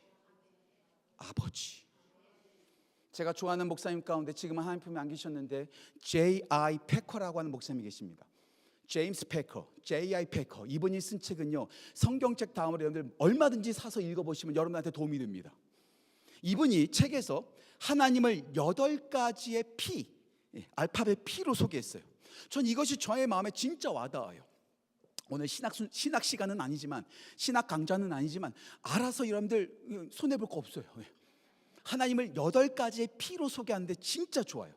제가 좋아하는 목사님 가운데 지금은 하나님 품에 안 계셨는데 J.I. 패커라고 하는 목사님이 계십니다. 제임스 패커, J.I. 패커. 이분이 쓴 책은요, 성경책 다음으로 여러분들 얼마든지 사서 읽어보시면 여러분한테 도움이 됩니다. 이분이 책에서 하나님을 8가지의 P, 알파벳 P로 소개했어요. 전 이것이 저의 마음에 진짜 와닿아요. 오늘 신학 시간은 아니지만, 신학 강좌는 아니지만, 알아서 여러분들 손해볼 거 없어요. 하나님을 8가지의 P로 소개하는데 진짜 좋아요.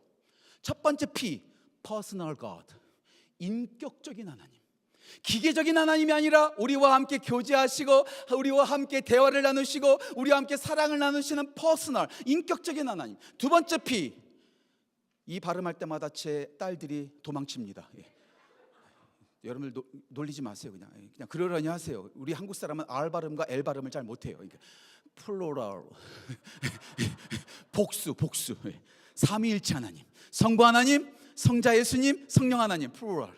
첫 번째 P, Personal God, 인격적인 하나님. 기계적인 하나님이 아니라 우리와 함께 교제하시고, 우리와 함께 대화를 나누시고, 우리와 함께 사랑을 나누시는 퍼스널, 인격적인 하나님. 두 번째 P, 이 발음할 때마다 제 딸들이 도망칩니다. 여러분들 놀리지 마세요. 그냥 그러려니 하세요. 우리 한국 사람은 R 발음과 L 발음을 잘 못해요. 플로럴, 복수, 삼위일체 하나님, 성부 하나님, 성자 예수님, 성령 하나님, 플로럴.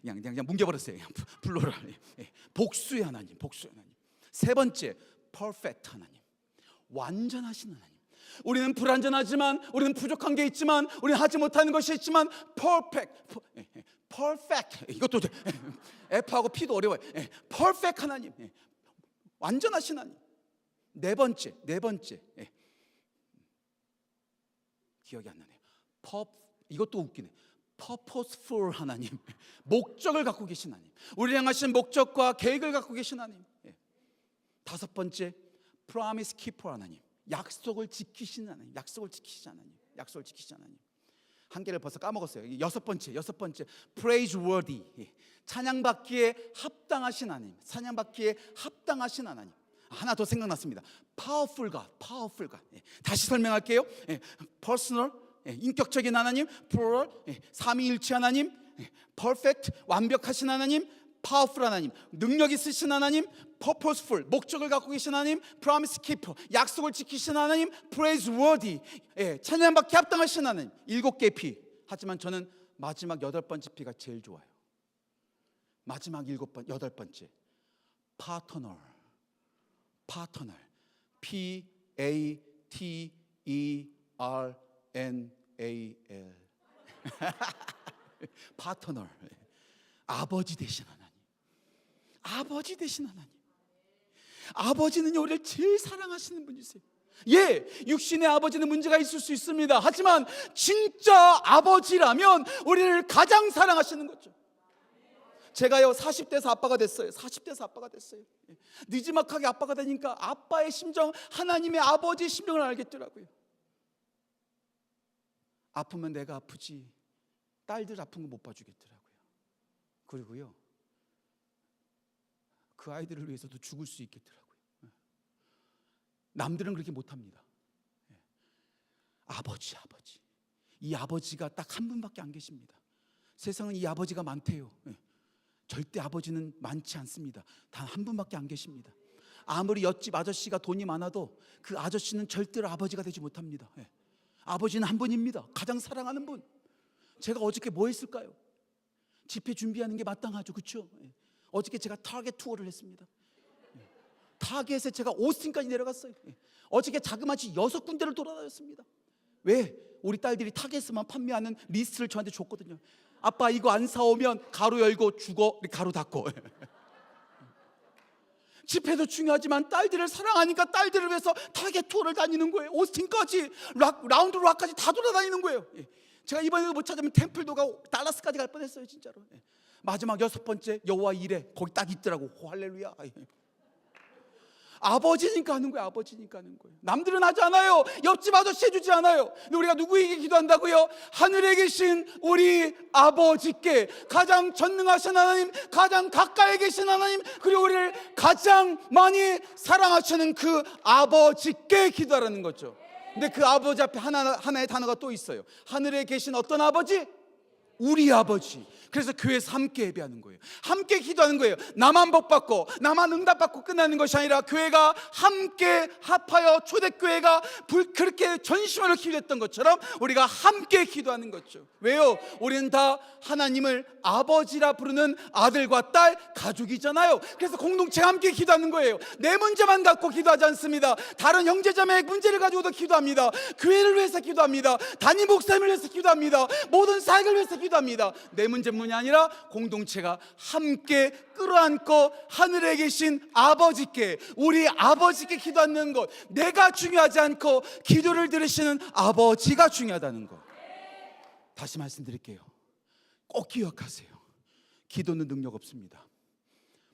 그냥 뭉개버렸어요. 플로럴, 복수의 하나님, 복수의 하나님. 세 번째, 퍼펙트 하나님, 완전하신 하나님. 우리는 불완전하지만, 우리는 부족한 게 있지만, 우리는 하지 못하는 것이 있지만, perfect. 이것도 F하고 P도 어려워요. perfect 하나님, 완전하신 하나님. 네 번째, 기억이 안 나네요. 이것도 웃기네. purposeful 하나님, 목적을 갖고 계신 하나님, 우리를 향하신 목적과 계획을 갖고 계신 하나님. 다섯 번째, promise keeper 하나님, 약속을 지키시는 하나님, 약속을 지키시는 하나님. 한 개를 벌써 까먹었어요. 여섯 번째, praiseworthy, 찬양받기에 합당하신 하나님, 하나 더 생각났습니다. powerful God. 다시 설명할게요. personal, 인격적인 하나님, plural, 삼위일체 하나님, perfect, 완벽하신 하나님, powerful 하나님, 능력 있으신 하나님, purposeful, 목적을 갖고 계신 하나님, promise keeper, 약속을 지키신 하나님, praiseworthy, 찬양받기 합당하신 하나님. 7개의 P. 하지만 저는 마지막 8번째 P가 제일 좋아요. 마지막 8번째, partner. P-A-T-E-R-N-A-L. 파트너. 아버지 되신 하나님. 아버지는요, 우리를 제일 사랑하시는 분이세요. 육신의 아버지는 문제가 있을 수 있습니다. 하지만 진짜 아버지라면 우리를 가장 사랑하시는 거죠. 제가요 40대에서 아빠가 됐어요. 늦지막하게 아빠가 되니까 아빠의 심정, 하나님의 아버지의 심정을 알겠더라고요. 아프면 내가 아프지 딸들 아픈 거 못 봐주겠더라고요. 그리고요, 그 아이들을 위해서도 죽을 수 있겠더라고요. 남들은 그렇게 못합니다. 아버지. 이 아버지가 딱 한 분밖에 안 계십니다. 세상은 이 아버지가 많대요. 절대 아버지는 많지 않습니다. 단 한 분밖에 안 계십니다. 아무리 옆집 아저씨가 돈이 많아도 그 아저씨는 절대로 아버지가 되지 못합니다. 아버지는 한 분입니다. 가장 사랑하는 분. 제가 어저께 뭐 했을까요? 집회 준비하는 게 마땅하죠, 그렇죠? 어저께 제가 타겟 투어를 했습니다. 타겟에 제가 오스틴까지 내려갔어요. 어저께 자그마치 6군데를 돌아다녔습니다. 왜? 우리 딸들이 타겟에만 판매하는 리스트를 저한테 줬거든요. 아빠 이거 안 사오면 가로 열고 죽어, 가로 닫고. 집회도 중요하지만 딸들을 사랑하니까 딸들을 위해서 타겟 투어를 다니는 거예요. 오스틴까지, 라운드 락까지 다 돌아다니는 거예요. 제가 이번에도 못 찾으면 템플도 가고 달라스까지 갈 뻔했어요, 진짜로. 마지막 6번째, 여호와 이레, 거기 딱 있더라고. 할렐루야. 아버지니까 하는 거예요. 남들은 하지 않아요. 옆집 아저씨 해주지 않아요. 근데 우리가 누구에게 기도한다고요? 하늘에 계신 우리 아버지께, 가장 전능하신 하나님, 가장 가까이 계신 하나님, 그리고 우리를 가장 많이 사랑하시는 그 아버지께 기도하라는 거죠. 근데 그 아버지 앞에 하나의 단어가 또 있어요. 하늘에 계신 어떤 아버지? 우리 아버지. 그래서 교회에서 함께 예배하는 거예요. 함께 기도하는 거예요. 나만 복받고 나만 응답받고 끝나는 것이 아니라 교회가 함께 합하여, 초대교회가 그렇게 전심으로 기도했던 것처럼 우리가 함께 기도하는 거죠. 왜요? 우리는 다 하나님을 아버지라 부르는 아들과 딸 가족이잖아요. 그래서 공동체가 함께 기도하는 거예요. 내 문제만 갖고 기도하지 않습니다. 다른 형제자매의 문제를 가지고도 기도합니다. 교회를 위해서 기도합니다. 담임 목사님을 위해서 기도합니다. 모든 사역을 위해서 기도합니다. 내 문제뿐이 아니라 공동체가 함께 끌어안고 하늘에 계신 아버지께, 우리 아버지께 기도하는 것, 내가 중요하지 않고 기도를 들으시는 아버지가 중요하다는 것. 다시 말씀드릴게요. 꼭 기억하세요. 기도는 능력 없습니다.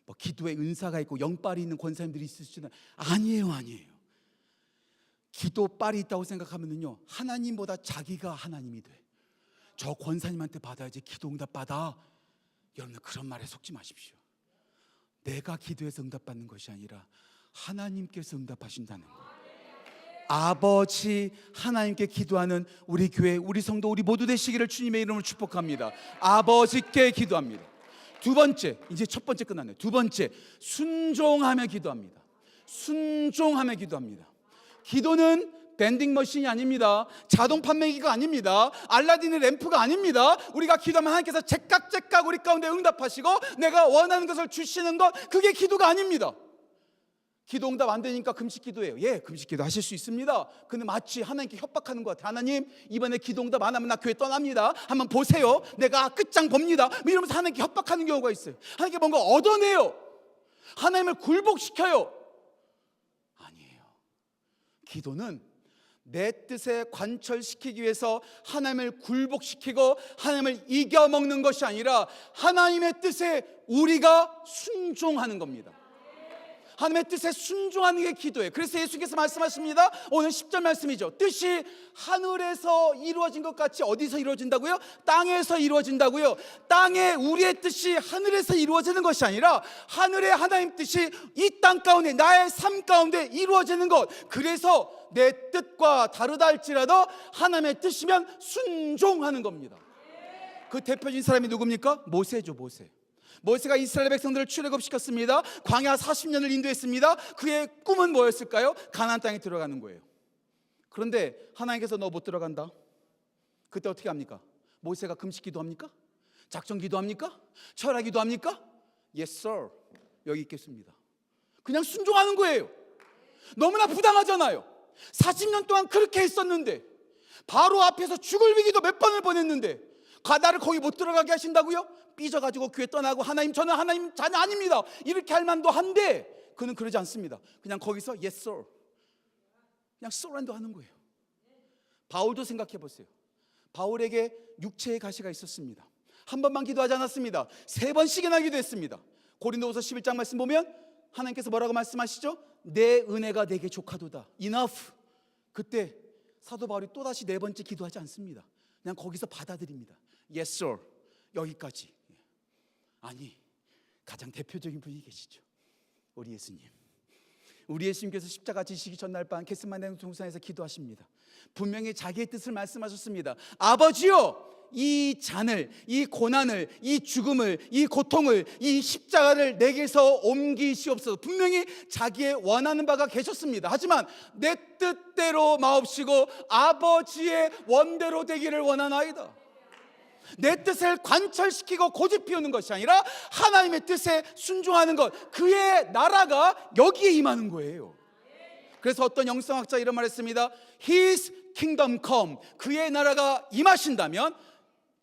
뭐 기도에 은사가 있고 영빨이 있는 권사님들이 있으시잖아요. 아니에요. 기도빨이 있다고 생각하면요, 하나님보다 자기가 하나님이 돼. 저 권사님한테 받아야지 기도 응답 받아. 여러분들 그런 말에 속지 마십시오. 내가 기도해서 응답받는 것이 아니라 하나님께서 응답하신다는 거예요. 아버지 하나님께 기도하는 우리 교회, 우리 성도, 우리 모두 되시기를 주님의 이름으로 축복합니다. 아버지께 기도합니다. 두 번째, 이제 첫 번째 끝났네요. 두 번째, 순종하며 기도합니다. 순종하며 기도합니다. 기도는 밴딩머신이 아닙니다. 자동 판매기가 아닙니다. 알라딘의 램프가 아닙니다. 우리가 기도하면 하나님께서 제깍제깍 우리 가운데 응답하시고 내가 원하는 것을 주시는 것, 그게 기도가 아닙니다. 기도 응답 안 되니까 금식 기도해요. 예, 금식 기도 하실 수 있습니다. 근데 마치 하나님께 협박하는 것 같아요. 하나님, 이번에 기도 응답 안 하면 나 교회 떠납니다. 한번 보세요. 내가 끝장 봅니다. 이러면서 하나님께 협박하는 경우가 있어요. 하나님께 뭔가 얻어내요. 하나님을 굴복시켜요. 아니에요. 기도는 내 뜻에 관철시키기 위해서 하나님을 굴복시키고 하나님을 이겨먹는 것이 아니라 하나님의 뜻에 우리가 순종하는 겁니다. 하나님의 뜻에 순종하는 게 기도예요. 그래서 예수께서 말씀하십니다. 오늘 10절 말씀이죠. 뜻이 하늘에서 이루어진 것 같이 어디서 이루어진다고요? 땅에서 이루어진다고요. 땅에 우리의 뜻이 하늘에서 이루어지는 것이 아니라 하늘의 하나님 뜻이 이 땅 가운데 나의 삶 가운데 이루어지는 것. 그래서 내 뜻과 다르다 할지라도 하나님의 뜻이면 순종하는 겁니다. 그 대표적인 사람이 누굽니까? 모세죠. 모세가 이스라엘 백성들을 출애굽시켰습니다. 광야 40년을 인도했습니다. 그의 꿈은 뭐였을까요? 가나안 땅에 들어가는 거예요. 그런데 하나님께서 너 못 들어간다. 그때 어떻게 합니까? 모세가 금식 기도합니까? 작전 기도합니까? 철야 기도합니까? Yes sir, 여기 있겠습니다. 그냥 순종하는 거예요. 너무나 부당하잖아요. 40년 동안 그렇게 했었는데, 바로 앞에서 죽을 위기도 몇 번을 보냈는데 나를 거기 못 들어가게 하신다고요? 삐져가지고 교회 떠나고 하나님, 저는 하나님 자녀 아닙니다, 이렇게 할 만도 한데 그는 그러지 않습니다. 그냥 거기서 yes sir, 그냥 surrender 하는 거예요. 바울도 생각해 보세요. 바울에게 육체의 가시가 있었습니다. 한 번만 기도하지 않았습니다. 3번씩이나 기도했습니다. 고린도후서 11장 말씀 보면 하나님께서 뭐라고 말씀하시죠? 내 은혜가 내게 족하도다. enough. 그때 사도 바울이 또다시 4번째 기도하지 않습니다. 그냥 거기서 받아들입니다. yes sir, 여기까지. 아니, 가장 대표적인 분이 계시죠. 우리 예수님. 우리 예수님께서 십자가 지시기 전날 밤 겟세마네 동산에서 기도하십니다. 분명히 자기의 뜻을 말씀하셨습니다. 아버지요, 이 잔을, 이 고난을, 이 죽음을, 이 고통을, 이 십자가를 내게서 옮기시옵소서. 분명히 자기의 원하는 바가 계셨습니다. 하지만 내 뜻대로 마옵시고 아버지의 원대로 되기를 원하나이다. 내 뜻을 관철시키고 고집 피우는 것이 아니라 하나님의 뜻에 순종하는 것, 그의 나라가 여기에 임하는 거예요. 그래서 어떤 영성학자 이런 말 했습니다. His kingdom come, 그의 나라가 임하신다면,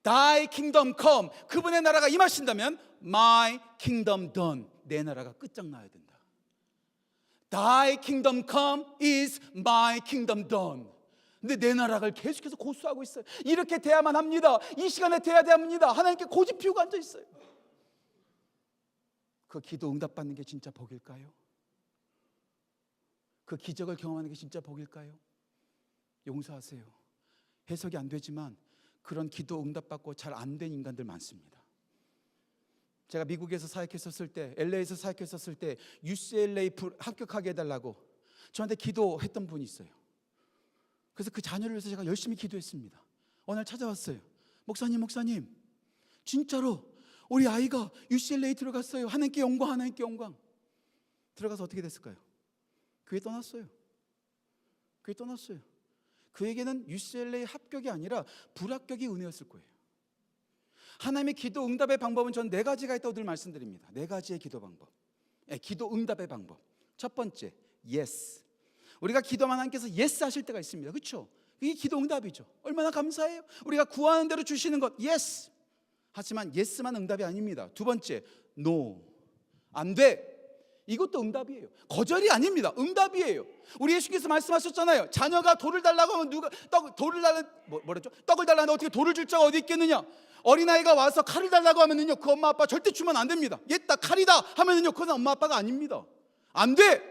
Thy kingdom come, 그분의 나라가 임하신다면 My kingdom done, 내 나라가 끝장나야 된다. Thy kingdom come is my kingdom done. 근데 내 나라를 계속해서 고수하고 있어요. 이렇게 돼야만 합니다. 이 시간에 돼야 합니다. 하나님께 고집 피우고 앉아 있어요. 그 기도 응답받는 게 진짜 복일까요? 그 기적을 경험하는 게 진짜 복일까요? 용서하세요. 해석이 안 되지만 그런 기도 응답받고 잘 안 된 인간들 많습니다. 제가 미국에서 사역했었을 때, LA에서 사역했었을 때 UCLA 합격하게 해달라고 저한테 기도했던 분이 있어요. 그래서 그 자녀를 위해서 제가 열심히 기도했습니다. 어느 날 찾아왔어요. 목사님 진짜로 우리 아이가 UCLA 들어갔어요. 하나님께 영광. 들어가서 어떻게 됐을까요? 교회 떠났어요. 그에게는 UCLA 합격이 아니라 불합격이 은혜였을 거예요. 하나님의 기도 응답의 방법은 전 4가지가 있다고 늘 말씀드립니다. 4가지의 기도 방법, 기도 응답의 방법. 첫 번째, yes. 우리가 기도하면 하나님께서 yes 하실 때가 있습니다. 그렇죠? 이게 기도 응답이죠. 얼마나 감사해요. 우리가 구하는 대로 주시는 것, yes. 하지만 yes만 응답이 아닙니다. 두 번째, no. 안 돼. 이것도 응답이에요. 거절이 아닙니다. 응답이에요. 우리 예수께서 말씀하셨잖아요. 자녀가 돌을 달라고 하면 누가 돌을 달라 뭐랬죠? 떡을 달라는데 어떻게 돌을 줄 자가 어디 있겠느냐? 어린아이가 와서 칼을 달라고 하면은요, 그 엄마 아빠 절대 주면 안 됩니다. 얘다 칼이다 하면은요, 그건 엄마 아빠가 아닙니다. 안 돼.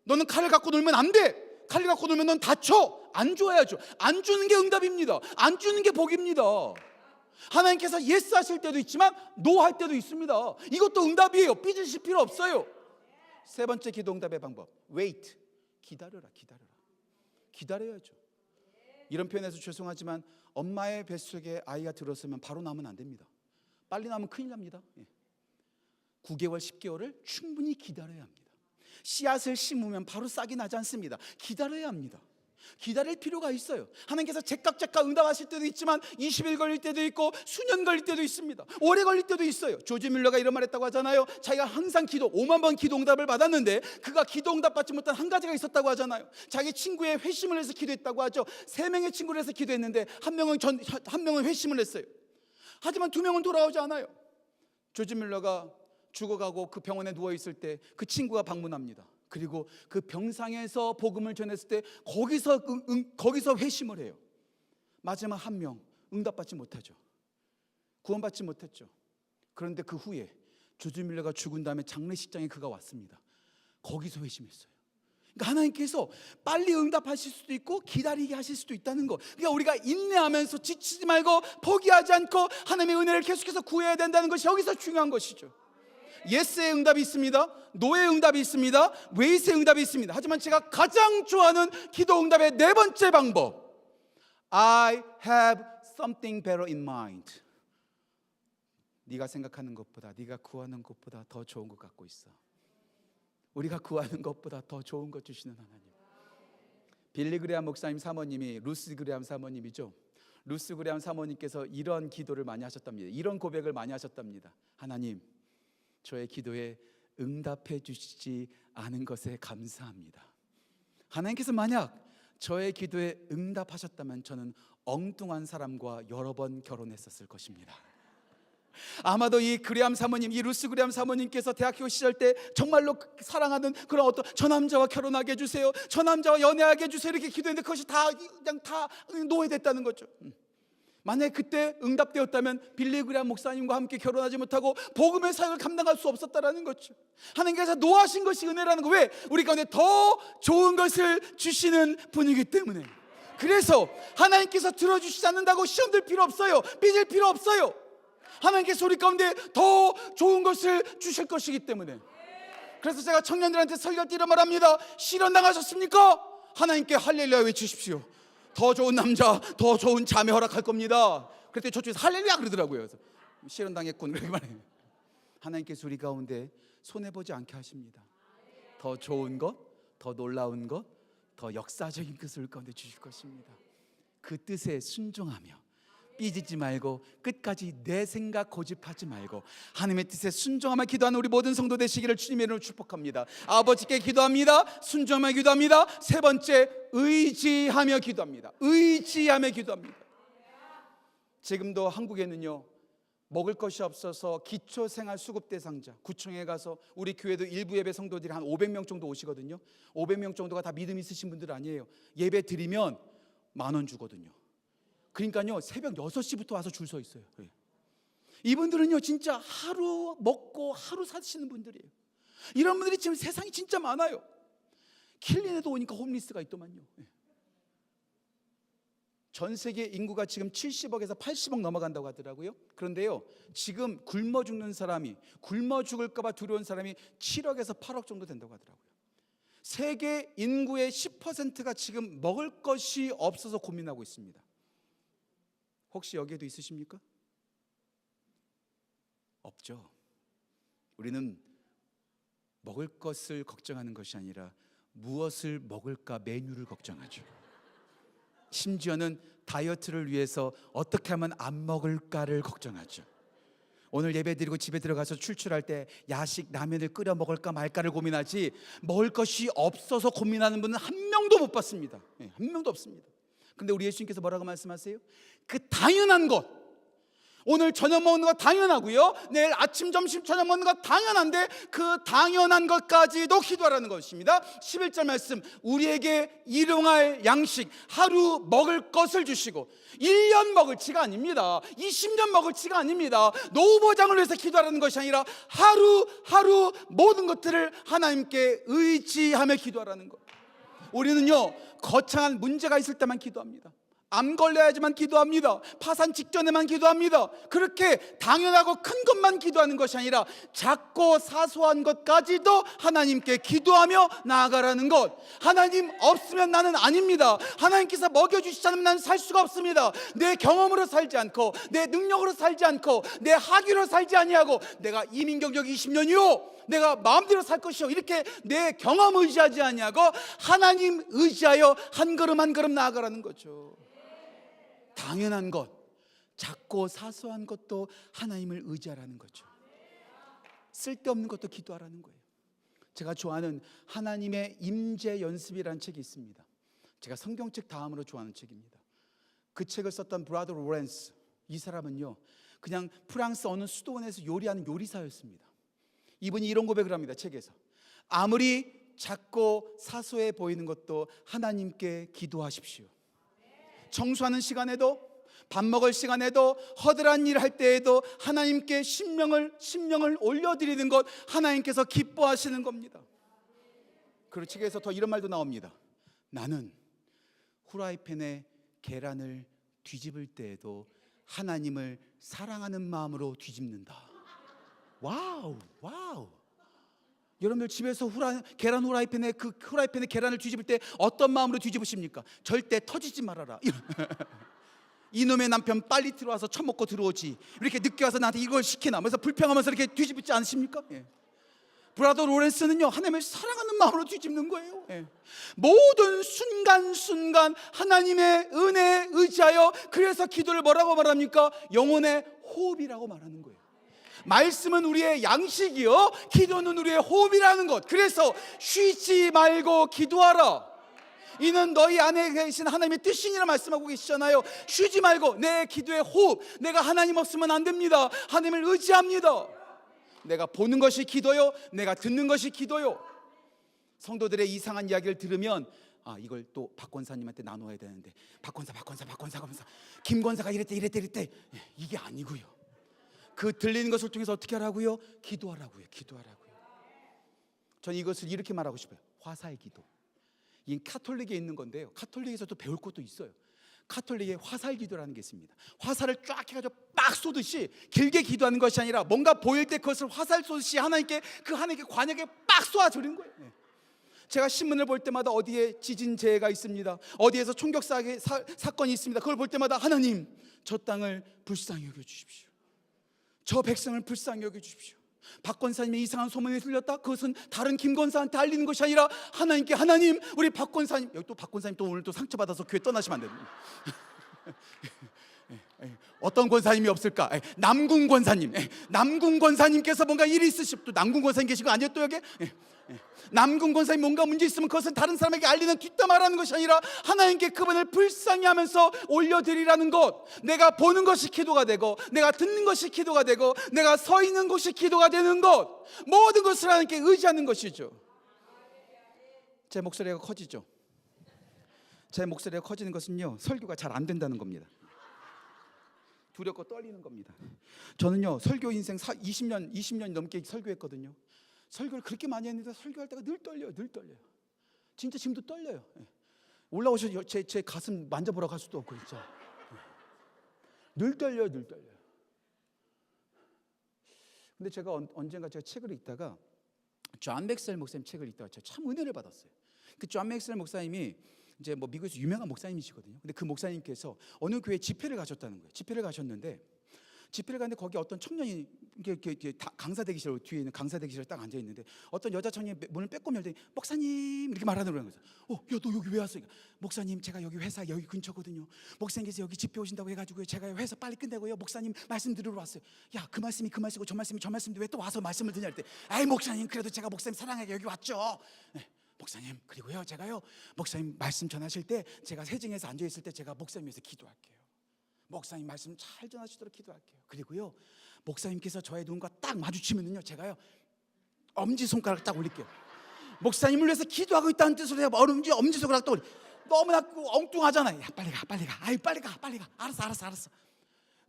너는 칼을 갖고 놀면 안 돼. 칼을 갖고 놀면 넌 다쳐. 안 줘야죠. 안 주는 게 응답입니다. 안 주는 게 복입니다. 하나님께서 예스 하실 때도 있지만 노 할 때도 있습니다. 이것도 응답이에요. 삐지실 필요 없어요. 세 번째 기도 응답의 방법, wait. 기다려라. 기다려야죠. 이런 표현에서 죄송하지만 엄마의 뱃속에 아이가 들었으면 바로 낳으면 안 됩니다. 빨리 낳으면 큰일 납니다. 9개월, 10개월을 충분히 기다려야 합니다. 씨앗을 심으면 바로 싹이 나지 않습니다. 기다려야 합니다. 기다릴 필요가 있어요. 하나님께서 제깍 응답하실 때도 있지만 20일 걸릴 때도 있고 수년 걸릴 때도 있습니다. 오래 걸릴 때도 있어요. 조지 밀러가 이런 말 했다고 하잖아요. 자기가 항상 5만 번 기도 응답을 받았는데 그가 기도 응답 받지 못한 한 가지가 있었다고 하잖아요. 자기 친구의 회심을 해서 기도했다고 하죠. 3명의 친구를 해서 기도했는데 한 명은 회심을 했어요. 하지만 2명은 돌아오지 않아요. 조지 밀러가 죽어가고 그 병원에 누워있을 때 그 친구가 방문합니다. 그리고 그 병상에서 복음을 전했을 때 거기서 회심을 해요. 마지막 한 명 응답받지 못하죠. 구원받지 못했죠. 그런데 그 후에 조지 밀러가 죽은 다음에 장례식장에 그가 왔습니다. 거기서 회심했어요. 그러니까 하나님께서 빨리 응답하실 수도 있고 기다리게 하실 수도 있다는 거. 그러니까 우리가 인내하면서 지치지 말고 포기하지 않고 하나님의 은혜를 계속해서 구해야 된다는 것이 여기서 중요한 것이죠. 예스의 응답이 있습니다. 노의 응답이 있습니다. 웨이스의 응답이 있습니다. 하지만 제가 가장 좋아하는 기도 응답의 네 번째 방법, I have something better in mind. 네가 생각하는 것보다, 네가 구하는 것보다 더 좋은 것 갖고 있어. 우리가 구하는 것보다 더 좋은 것 주시는 하나님. 빌리 그레함 목사님 사모님이 루스 그레함 사모님이죠. 루스 그레함 사모님께서 이런 기도를 많이 하셨답니다. 이런 고백을 많이 하셨답니다. 하나님, 저의 기도에 응답해 주시지 않은 것에 감사합니다. 하나님께서 만약 저의 기도에 응답하셨다면 저는 엉뚱한 사람과 여러 번 결혼했었을 것입니다. 아마도 이 그레함 사모님, 이 루스 그레함 사모님께서 대학교 시절 때 정말로 사랑하는 그런 어떤 저 남자와 결혼하게 해주세요, 저 남자와 연애하게 해주세요 이렇게 기도했는데 그것이 그냥 다 노예됐다는 거죠. 만약에 그때 응답되었다면 빌리 그레함 목사님과 함께 결혼하지 못하고 복음의 사역을 감당할 수 없었다라는 거죠. 하나님께서 노하신 것이 은혜라는 거. 왜? 우리 가운데 더 좋은 것을 주시는 분이기 때문에. 그래서 하나님께서 들어주시지 않는다고 시험 들 필요 없어요. 삐질 필요 없어요. 하나님께서 우리 가운데 더 좋은 것을 주실 것이기 때문에. 그래서 제가 청년들한테 설교할 때 이런 말합니다. 실현 당하셨습니까? 하나님께 할렐루야 외치십시오. 더 좋은 남자, 더 좋은 자매 허락할 겁니다. 그랬더니 저쪽에서 할렐루야 그러더라고요. 그래서 실현당했군 그렇게 말해요. 하나님께서 우리 가운데 손해보지 않게 하십니다. 더 좋은 것, 더 놀라운 것, 더 역사적인 것을 우리 가운데 주실 것입니다. 그 뜻에 순종하며 삐지지 말고 끝까지 내 생각 고집하지 말고 하나님의 뜻에 순종하며 기도하는 우리 모든 성도 되시기를 주님의 이름으로 축복합니다. 아버지께 기도합니다. 순종하며 기도합니다. 세 번째, 의지하며 기도합니다. 의지하며 기도합니다. 지금도 한국에는요, 먹을 것이 없어서 기초생활수급 대상자 구청에 가서, 우리 교회도 일부 예배 성도들이 한 500명 정도 오시거든요. 500명 정도가 다 믿음 있으신 분들 아니에요. 예배 드리면 10,000원 주거든요. 그러니까요, 새벽 6시부터 와서 줄 서 있어요. 이분들은요, 진짜 하루 먹고 하루 사시는 분들이에요. 이런 분들이 지금 세상에 진짜 많아요. 킬린에도 오니까 홈리스가 있더만요. 전 세계 인구가 지금 70억에서 80억 넘어간다고 하더라고요. 그런데요, 지금 굶어 죽는 사람이, 굶어 죽을까봐 두려운 사람이 7억에서 8억 정도 된다고 하더라고요. 세계 인구의 10%가 지금 먹을 것이 없어서 고민하고 있습니다. 혹시 여기에도 있으십니까? 없죠. 우리는 먹을 것을 걱정하는 것이 아니라 무엇을 먹을까 메뉴를 걱정하죠. 심지어는 다이어트를 위해서 어떻게 하면 안 먹을까를 걱정하죠. 오늘 예배드리고 집에 들어가서 출출할 때 야식 라면을 끓여 먹을까 말까를 고민하지, 먹을 것이 없어서 고민하는 분은 한 명도 못 봤습니다. 한 명도 없습니다. 근데 우리 예수님께서 뭐라고 말씀하세요? 그 당연한 것, 오늘 저녁 먹는 거 당연하고요. 내일 아침, 점심, 저녁 먹는 거 당연한데 그 당연한 것까지도 기도하라는 것입니다. 11절 말씀, 우리에게 일용할 양식, 하루 먹을 것을 주시고 1년 먹을치가 아닙니다. 20년 먹을치가 아닙니다. 노후 보장을 위해서 기도하라는 것이 아니라 하루하루 모든 것들을 하나님께 의지하며 기도하라는 것. 우리는요, 거창한 문제가 있을 때만 기도합니다. 암 걸려야지만 기도합니다. 파산 직전에만 기도합니다. 그렇게 당연하고 큰 것만 기도하는 것이 아니라 작고 사소한 것까지도 하나님께 기도하며 나아가라는 것. 하나님 없으면 나는 아닙니다. 하나님께서 먹여주시지 않으면 나는 살 수가 없습니다. 내 경험으로 살지 않고 내 능력으로 살지 않고 내 학위로 살지 아니하고 내가 이민 경력 20년이요 내가 마음대로 살 것이요 이렇게 내 경험 의지하지 아니하고 하나님 의지하여 한 걸음 한 걸음 나아가라는 거죠. 당연한 것, 작고 사소한 것도 하나님을 의지하라는 거죠. 쓸데없는 것도 기도하라는 거예요. 제가 좋아하는 하나님의 임재 연습이라는 책이 있습니다. 제가 성경책 다음으로 좋아하는 책입니다. 그 책을 썼던 브라더 로렌스, 이 사람은요 그냥 프랑스 어느 수도원에서 요리하는 요리사였습니다. 이분이 이런 고백을 합니다. 책에서 아무리 작고 사소해 보이는 것도 하나님께 기도하십시오. 청소하는 시간에도 밥 먹을 시간에도 허드한 일 할 때에도 하나님께 심령을 올려드리는 것 하나님께서 기뻐하시는 겁니다. 그리고 책에서 더 이런 말도 나옵니다. 나는 후라이팬에 계란을 뒤집을 때에도 하나님을 사랑하는 마음으로 뒤집는다. 와우. 여러분들 집에서 계란 후라이팬에 계란을 뒤집을 때 어떤 마음으로 뒤집으십니까? 절대 터지지 말아라. 이놈의 남편 빨리 들어와서 처먹고 들어오지. 이렇게 늦게 와서 나한테 이걸 시키나? 하면서 불평하면서 이렇게 뒤집지 않으십니까? 예. 브라더 로렌스는요 하나님을 사랑하는 마음으로 뒤집는 거예요. 예. 모든 순간순간 하나님의 은혜에 의지하여 그래서 기도를 뭐라고 말합니까? 영혼의 호흡이라고 말하는 거예요. 말씀은 우리의 양식이요 기도는 우리의 호흡이라는 것. 그래서 쉬지 말고 기도하라. 이는 너희 안에 계신 하나님의 뜻이니라 말씀하고 계시잖아요. 쉬지 말고 내 기도의 호흡. 내가 하나님 없으면 안 됩니다. 하나님을 의지합니다. 내가 보는 것이 기도요 내가 듣는 것이 기도요. 성도들의 이상한 이야기를 들으면 이걸 또 박 권사님한테 나눠야 되는데 박 권사 김 권사가 이랬대 이게 아니고요. 그 들리는 것을 통해서 어떻게 하라고요? 기도하라고요. 저는 이것을 이렇게 말하고 싶어요. 화살 기도. 이 카톨릭에 있는 건데요. 카톨릭에서도 배울 것도 있어요. 카톨릭에 화살 기도라는 게 있습니다. 화살을 쫙 해가지고 빡 쏘듯이 길게 기도하는 것이 아니라 뭔가 보일 때 그것을 화살 쏘듯이 하나님께 관역에 빡 쏘아주는 거예요. 제가 신문을 볼 때마다 어디에 지진 재해가 있습니다. 어디에서 총격 사건이 있습니다. 그걸 볼 때마다 하나님 저 땅을 불쌍히 여겨주십시오. 저 백성을 불쌍히 여겨주십시오. 박 권사님의 이상한 소문이 들렸다? 그것은 다른 김 권사한테 알리는 것이 아니라 하나님께 하나님 우리 박 권사님 여기 또 박 권사님 또 오늘 또 상처받아서 교회 떠나시면 안 됩니다. 어떤 권사님이 없을까? 남궁 권사님. 남궁 권사님께서 뭔가 일이 있으시고 또 남궁 권사님 계신 거 아니에요 또 여기? 남궁 권사님 뭔가 문제 있으면 그것은 다른 사람에게 알리는 뒷담화라는 것이 아니라 하나님께 그분을 불쌍히 하면서 올려드리라는 것. 내가 보는 것이 기도가 되고 내가 듣는 것이 기도가 되고 내가 서 있는 곳이 기도가 되는 것. 모든 것을 하나님께 의지하는 것이죠. 제 목소리가 커지죠. 제 목소리가 커지는 것은요 설교가 잘 안 된다는 겁니다. 두렵고 떨리는 겁니다. 저는요 설교 인생 20년 넘게 설교했거든요. 설교를 그렇게 많이 했는데 설교할 때가 늘 떨려요. 진짜 지금도 떨려요. 올라오셔서 제 가슴 만져보러 갈 수도 없고 진짜 늘 떨려요. 근데 제가 언젠가 제가 책을 읽다가 존 맥스웰 목사님 책을 읽다가 제가 참 은혜를 받았어요. 그 존 맥스웰 목사님이 이제 뭐 미국에서 유명한 목사님이시거든요. 근데 그 목사님께서 어느 교회 집회를 가셨다는 거예요. 집회를 가셨는데 거기 어떤 청년이 강사 대기실 뒤에 있는 강사 대기실에 딱 앉아 있는데 어떤 여자 청년이 문을 빼꼼 열더니 목사님 이렇게 말하는 거예요. 야 너 여기 왜 왔어? 목사님 제가 여기 회사 여기 근처거든요. 목사님께서 여기 집회 오신다고 해가지고요. 제가 회사 빨리 끝내고요. 목사님 말씀 들으러 왔어요. 야 그 말씀이 그 말씀이고 저 말씀인데 왜 또 와서 말씀을 듣냐 할 때 아이 목사님 그래도 제가 목사님 사랑하게 여기 왔죠. 목사님 그리고요 제가요 목사님 말씀 전하실 때 제가 세징에서 앉아 있을 때 제가 목사님 위해서 기도할게요. 목사님 말씀 잘 전하시도록 기도할게요. 그리고요, 목사님께서 저의 눈과 딱 마주치면요, 제가요 엄지손가락 딱 올릴게요. 목사님을 위해서 기도하고 있다는 뜻으로 제가 엄지손가락 딱 올려. 너무나 엉뚱하잖아요. 야, 빨리 가. 아이, 빨리 가. 알았어.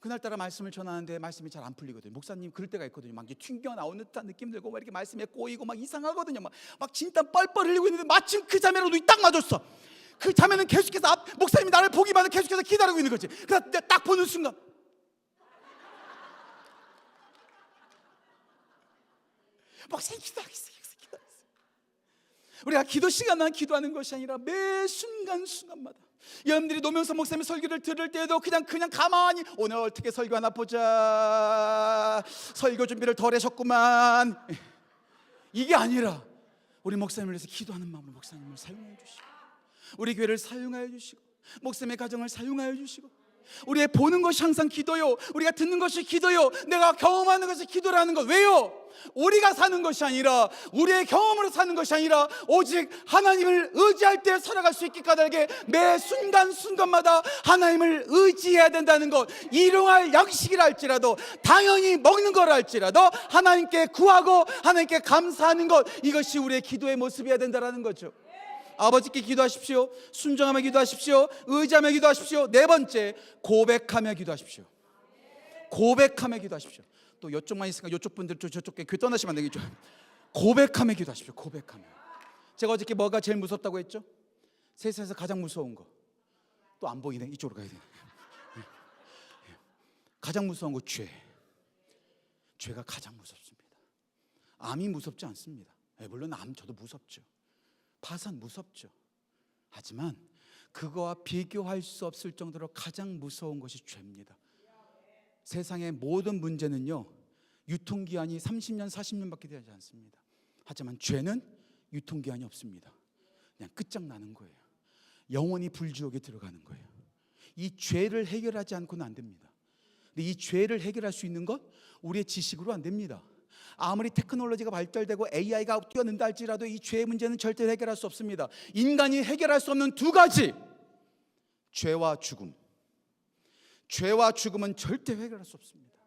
그날따라 말씀을 전하는데 말씀이 잘 안 풀리거든요. 목사님 그럴 때가 있거든요. 막 튕겨 나오는 듯한 느낌 들고 막 이렇게 말씀에 꼬이고 막 이상하거든요. 막 진땀 뻘뻘 흘리고 있는데 마침 그 자매랑 눈이 딱 맞았어. 그 자매는 계속해서 목사님이 나를 보기만 계속해서 기다리고 있는 거지. 그래서 내가 딱 보는 순간 목사님 기도하겠어요. 우리가 기도 시간만 기도하는 것이 아니라 매 순간마다 여러분들이 노명서 목사님의 설교를 들을 때에도 그냥 가만히 오늘 어떻게 설교하나 보자, 설교 준비를 덜 하셨구만, 이게 아니라 우리 목사님을 위해서 기도하는 마음으로 목사님을 사용하여 주시고, 우리 교회를 사용하여 주시고, 목사님의 가정을 사용하여 주시고, 우리의 보는 것이 항상 기도요, 우리가 듣는 것이 기도요, 내가 경험하는 것이 기도라는 것. 왜요? 우리가 사는 것이 아니라, 우리의 경험으로 사는 것이 아니라 오직 하나님을 의지할 때 살아갈 수 있게 까닭에 매 순간마다 하나님을 의지해야 된다는 것. 일용할 양식이라 할지라도, 당연히 먹는 거라 할지라도 하나님께 구하고 하나님께 감사하는 것, 이것이 우리의 기도의 모습이어야 된다는 거죠. 아버지께 기도하십시오. 순종하며 기도하십시오. 의지하며 기도하십시오. 네 번째, 고백하며 기도하십시오. 고백하며 기도하십시오. 또 이쪽만 있으니까 이쪽 분들 저쪽에 교회 떠나시면 안 되겠죠. 고백하며 기도하십시오. 고백하며. 제가 어저께 뭐가 제일 무섭다고 했죠? 세상에서 가장 무서운 거. 또 안 보이네. 이쪽으로 가야 되네. 가장 무서운 거 죄. 죄가 가장 무섭습니다. 암이 무섭지 않습니다. 물론 암 저도 무섭죠. 파산 무섭죠. 하지만 그거와 비교할 수 없을 정도로 가장 무서운 것이 죄입니다. 세상의 모든 문제는요, 유통기한이 30년, 40년밖에 되지 않습니다. 하지만 죄는 유통기한이 없습니다. 그냥 끝장나는 거예요. 영원히 불지옥에 들어가는 거예요. 이 죄를 해결하지 않고는 안 됩니다. 근데 이 죄를 해결할 수 있는 것, 우리의 지식으로 안 됩니다. 아무리 테크놀로지가 발달되고 AI가 뛰어든다 할지라도 이 죄의 문제는 절대 해결할 수 없습니다. 인간이 해결할 수 없는 두 가지, 죄와 죽음. 죄와 죽음은 절대 해결할 수 없습니다.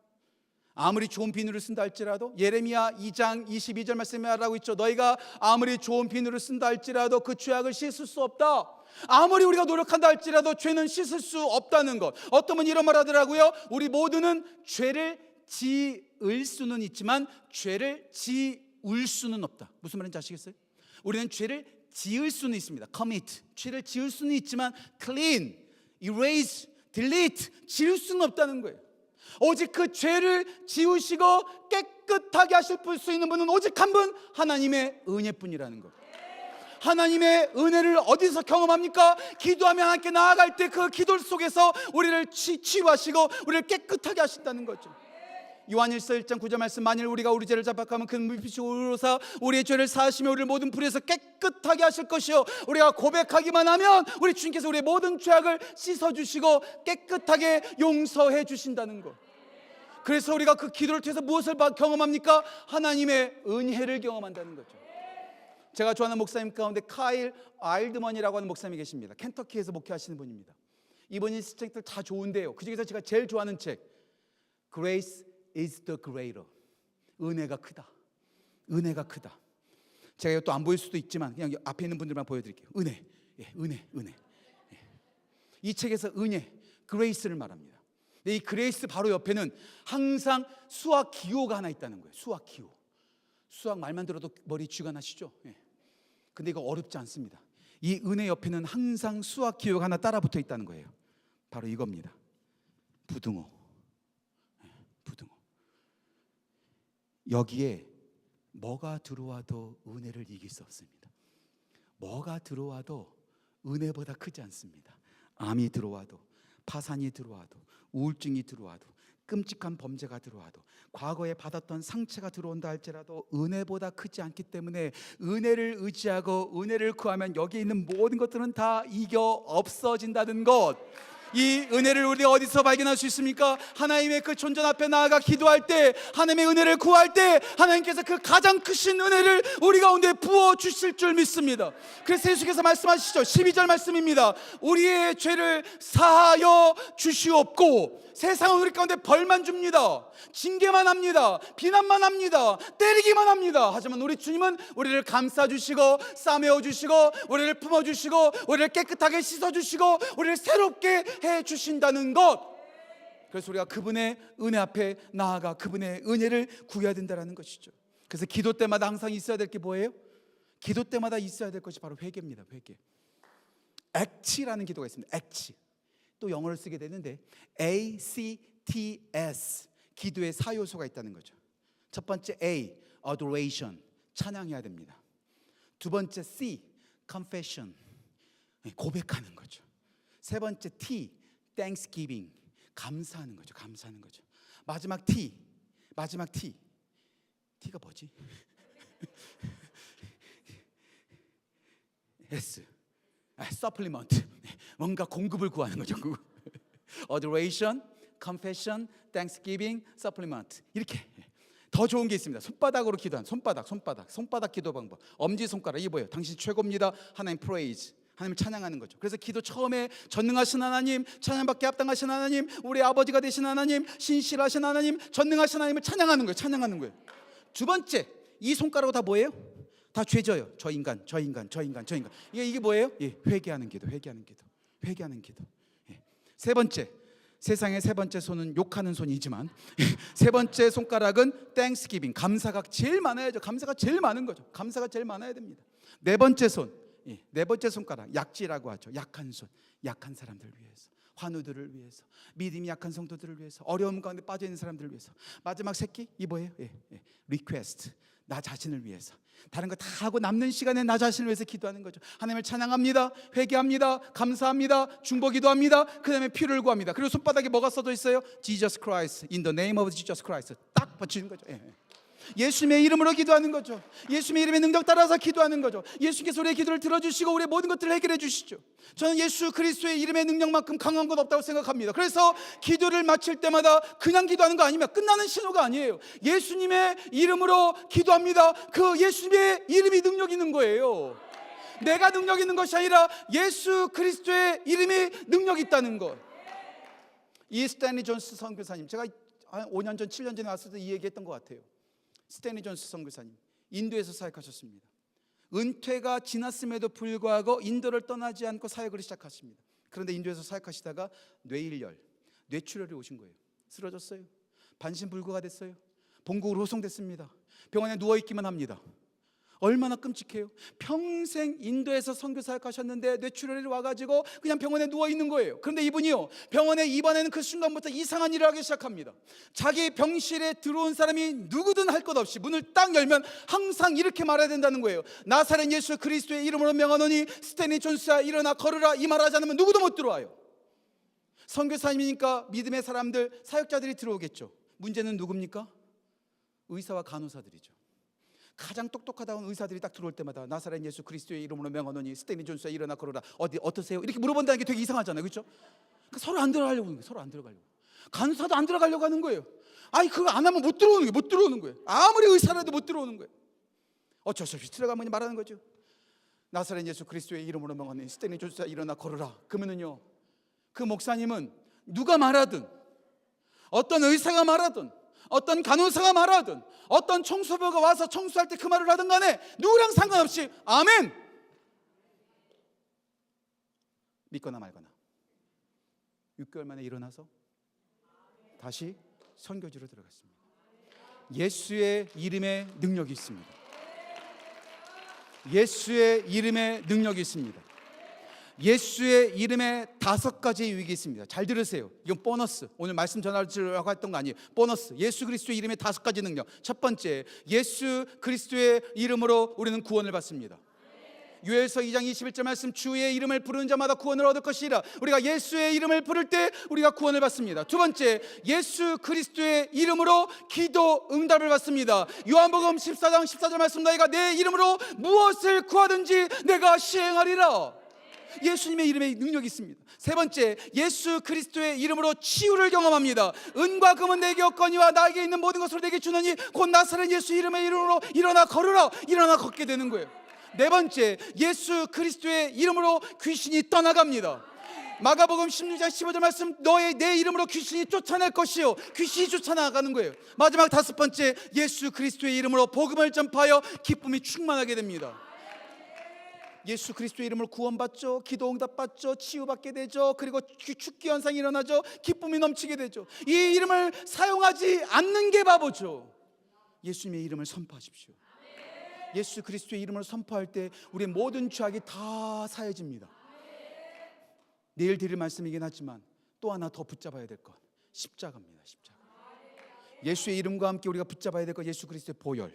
아무리 좋은 비누를 쓴다 할지라도, 예레미야 2장 22절 말씀에 하라고 있죠. 너희가 아무리 좋은 비누를 쓴다 할지라도 그 죄악을 씻을 수 없다. 아무리 우리가 노력한다 할지라도 죄는 씻을 수 없다는 것. 어떤 분이 이런 말 하더라고요. 우리 모두는 죄를 지을 수는 있지만 죄를 지울 수는 없다. 무슨 말인지 아시겠어요? 우리는 죄를 지을 수는 있습니다. commit, 죄를 지을 수는 있지만 clean, erase, delete, 지울 수는 없다는 거예요. 오직 그 죄를 지우시고 깨끗하게 하실 수 있는 분은 오직 한 분, 하나님의 은혜뿐이라는 것. 하나님의 은혜를 어디서 경험합니까? 기도하며 하나님께 나아갈 때 그 기도 속에서 우리를 치유하시고 우리를 깨끗하게 하신다는 거죠. 요한일서 1장 9절 말씀, 만일 우리가 우리 죄를 자박하면 그는 물빛이 오르사 우리의 죄를 사하시며 우리를 모든 불에서 깨끗하게 하실 것이요, 우리가 고백하기만 하면 우리 주님께서 우리의 모든 죄악을 씻어주시고 깨끗하게 용서해 주신다는 것. 그래서 우리가 그 기도를 통해서 무엇을 경험합니까? 하나님의 은혜를 경험한다는 거죠. 제가 좋아하는 목사님 가운데 카일 아일드먼이라고 하는 목사님이 계십니다. 켄터키에서 목회하시는 분입니다. 이분이 책들 다 좋은데요, 그 중에서 제가 제일 좋아하는 책, Grace is the greater. 은혜가 크다. 은혜가 크다. 제가 이거 또 안 보일 수도 있지만 그냥 앞에 있는 분들만 보여드릴게요. 은혜, 은혜. 이 책에서 은혜, 그레이스를 말합니다. 근데 이 그레이스 바로 옆에는 항상 수학 기호가 하나 있다는 거예요. 수학 기호. 수학 말만 들어도 머리 쥐가 나시죠? 근데 이거 어렵지 않습니다. 이 은혜 옆에는 항상 수학 기호가 하나 따라 붙어 있다는 거예요. 바로 이겁니다. 부등호. 부등호. 여기에 뭐가 들어와도 은혜를 이길 수 없습니다. 뭐가 들어와도 은혜보다 크지 않습니다. 암이 들어와도, 파산이 들어와도, 우울증이 들어와도, 끔찍한 범죄가 들어와도, 과거에 받았던 상처가 들어온다 할지라도 은혜보다 크지 않기 때문에 은혜를 의지하고 은혜를 구하면 여기 있는 모든 것들은 다 이겨 없어진다는 것. 이 은혜를 우리가 어디서 발견할 수 있습니까? 하나님의 그 존전 앞에 나아가 기도할 때, 하나님의 은혜를 구할 때 하나님께서 그 가장 크신 은혜를 우리 가운데 부어주실 줄 믿습니다. 그래서 예수께서 말씀하시죠. 12절 말씀입니다. 우리의 죄를 사하여 주시옵고, 세상은 우리 가운데 벌만 줍니다. 징계만 합니다. 비난만 합니다. 때리기만 합니다. 하지만 우리 주님은 우리를 감싸주시고 싸매어주시고 우리를 품어주시고 우리를 깨끗하게 씻어주시고 우리를 새롭게 해주신다는 것. 그래서 우리가 그분의 은혜 앞에 나아가 그분의 은혜를 구해야 된다는 것이죠. 그래서 기도 때마다 항상 있어야 될 게 뭐예요? 기도 때마다 있어야 될 것이 바로 회개입니다. 회개. 액치라는 기도가 있습니다. 액치. 또 영어를 쓰게 되는데 ACTS, 기도의 4요소가 있다는 거죠. 첫 번째 A, adoration, 찬양해야 됩니다. 두 번째 C, confession, 고백하는 거죠. 세 번째 T, thanksgiving, 감사하는 거죠. 감사하는 거죠. 마지막 T, T가 뭐지? S, supplement, 뭔가 공급을 구하는 거죠. adoration, confession, thanksgiving, supplement. 이렇게 더 좋은 게 있습니다. 손바닥으로 기도하는 손바닥 기도 방법. 엄지 손가락, 이게 뭐예요? 당신 최고입니다. 하나님 praise, 하나님을 찬양하는 거죠. 그래서 기도 처음에 전능하신 하나님, 찬양받게 합당하신 하나님, 우리 아버지가 되신 하나님, 신실하신 하나님, 전능하신 하나님을 찬양하는 거예요. 두 번째, 이 손가락으로 다 뭐예요? 다 죄져요. 저 인간. 이게 뭐예요? 회개하는 기도. 세 번째, 세상의 세 번째 손은 욕하는 손이지만 세 번째 손가락은 thanksgiving, 감사가 제일 많아야죠. 감사가 제일 많은 거죠. 감사가 제일 많아야 됩니다. 네 번째 손가락, 약지라고 하죠. 약한 손, 약한 사람들을 위해서, 환우들을 위해서, 믿음이 약한 성도들을 위해서, 어려움 가운데 빠져 있는 사람들을 위해서. 마지막 새끼, 이 뭐예요? request, 나 자신을 위해서. 다른 거 다 하고 남는 시간에 나 자신을 위해서 기도하는 거죠. 하나님을 찬양합니다. 회개합니다. 감사합니다. 중보기도합니다. 그 다음에 피를 구합니다. 그리고 손바닥에 뭐가 써져 있어요? Jesus Christ, in the name of Jesus Christ. 딱 붙이는 거죠. 예수님의 이름으로 기도하는 거죠. 예수님의 이름의 능력 따라서 기도하는 거죠. 예수님께서 우리의 기도를 들어주시고 우리의 모든 것들을 해결해 주시죠. 저는 예수 그리스도의 이름의 능력만큼 강한 것 없다고 생각합니다. 그래서 기도를 마칠 때마다 그냥 기도하는 거 아니면 끝나는 신호가 아니에요. 예수님의 이름으로 기도합니다. 그 예수님의 이름이 능력 있는 거예요. 내가 능력 있는 것이 아니라 예수 그리스도의 이름이 능력 있다는 것. 이 스탠리 존스 선교사님, 제가 한 5년 전 7년 전에 왔을 때 이 얘기했던 것 같아요. 스탠리 존스 선교사님, 인도에서 사역하셨습니다. 은퇴가 지났음에도 불구하고 인도를 떠나지 않고 사역을 시작하십니다. 그런데 인도에서 사역하시다가 뇌출혈이 오신 거예요. 쓰러졌어요. 반신불구가 됐어요. 본국으로 호송됐습니다. 병원에 누워있기만 합니다. 얼마나 끔찍해요. 평생 인도에서 선교 사역하셨는데 뇌출혈이 와가지고 그냥 병원에 누워있는 거예요. 그런데 이분이요, 병원에 입원하는 그 순간부터 이상한 일을 하기 시작합니다. 자기 병실에 들어온 사람이 누구든 할 것 없이 문을 딱 열면 항상 이렇게 말해야 된다는 거예요. 나사렛 예수 그리스도의 이름으로 명하노니 스탠리 존스야 일어나 걸으라, 이 말하지 않으면 누구도 못 들어와요. 선교사님이니까 믿음의 사람들, 사역자들이 들어오겠죠. 문제는 누굽니까? 의사와 간호사들이죠. 가장 똑똑하다는 의사들이 딱 들어올 때마다 나사렛 예수 그리스도의 이름으로 명하노니 스탠리 존스야 일어나 걸어라, 어떠세요? 이렇게 물어본다는 게 되게 이상하잖아요. 그렇죠? 그러니까 서로 안 들어가려고 하는 거예요. 서로 안 들어가려고. 간호사도 안 들어가려고 하는 거예요. 아니 그거 안 하면 못 들어오는 거예요. 아무리 의사라도 못 들어오는 거예요. 어쩔 수 없이 들어가면 말하는 거죠. 나사렛 예수 그리스도의 이름으로 명하노니 스탠리 존스야 일어나 걸어라. 그러면은요, 그 목사님은 누가 말하든, 어떤 의사가 말하든, 어떤 간호사가 말하든, 어떤 청소부가 와서 청소할 때 그 말을 하든 간에 누구랑 상관없이 아멘, 믿거나 말거나 6개월 만에 일어나서 다시 선교지로 들어갔습니다. 예수의 이름에 능력이 있습니다. 예수의 이름에 능력이 있습니다. 예수의 이름에 5가지의 유익이 있습니다. 잘 들으세요. 이건 보너스. 오늘 말씀 전하려고 했던 거 아니에요. 보너스. 예수 그리스도의 이름의 5가지 능력. 첫 번째, 예수 그리스도의 이름으로 우리는 구원을 받습니다. 요엘서 2장 21절 말씀, 주의 이름을 부르는 자마다 구원을 얻을 것이라. 우리가 예수의 이름을 부를 때 우리가 구원을 받습니다. 두 번째, 예수 그리스도의 이름으로 기도 응답을 받습니다. 요한복음 14장 14절 말씀, 너희가 내 이름으로 무엇을 구하든지 내가 시행하리라. 예수님의 이름에 능력이 있습니다. 세 번째, 예수 그리스도의 이름으로 치유를 경험합니다. 은과 금은 내게 없거니와 나에게 있는 모든 것으로 내게 주느니 곧 나사렛 예수 이름의 이름으로 일어나 걸으라. 일어나 걷게 되는 거예요. 네 번째, 예수 그리스도의 이름으로 귀신이 떠나갑니다. 마가복음 16장 15절 말씀, 내 이름으로 귀신이 쫓아낼 것이요, 귀신이 쫓아나가는 거예요. 마지막 다섯 번째, 예수 그리스도의 이름으로 복음을 전파하여 기쁨이 충만하게 됩니다. 예수 그리스도의 이름으로 구원받죠, 기도 응답받죠, 치유받게 되죠, 그리고 축기 현상이 일어나죠, 기쁨이 넘치게 되죠. 이 이름을 사용하지 않는 게 바보죠. 예수님의 이름을 선포하십시오. 예수 그리스도의 이름을 선포할 때 우리의 모든 죄악이 다 사해집니다. 내일 드릴 말씀이긴 하지만 또 하나 더 붙잡아야 될 것, 십자가입니다. 십자가. 예수의 이름과 함께 우리가 붙잡아야 될 것, 예수 그리스도의 보혈.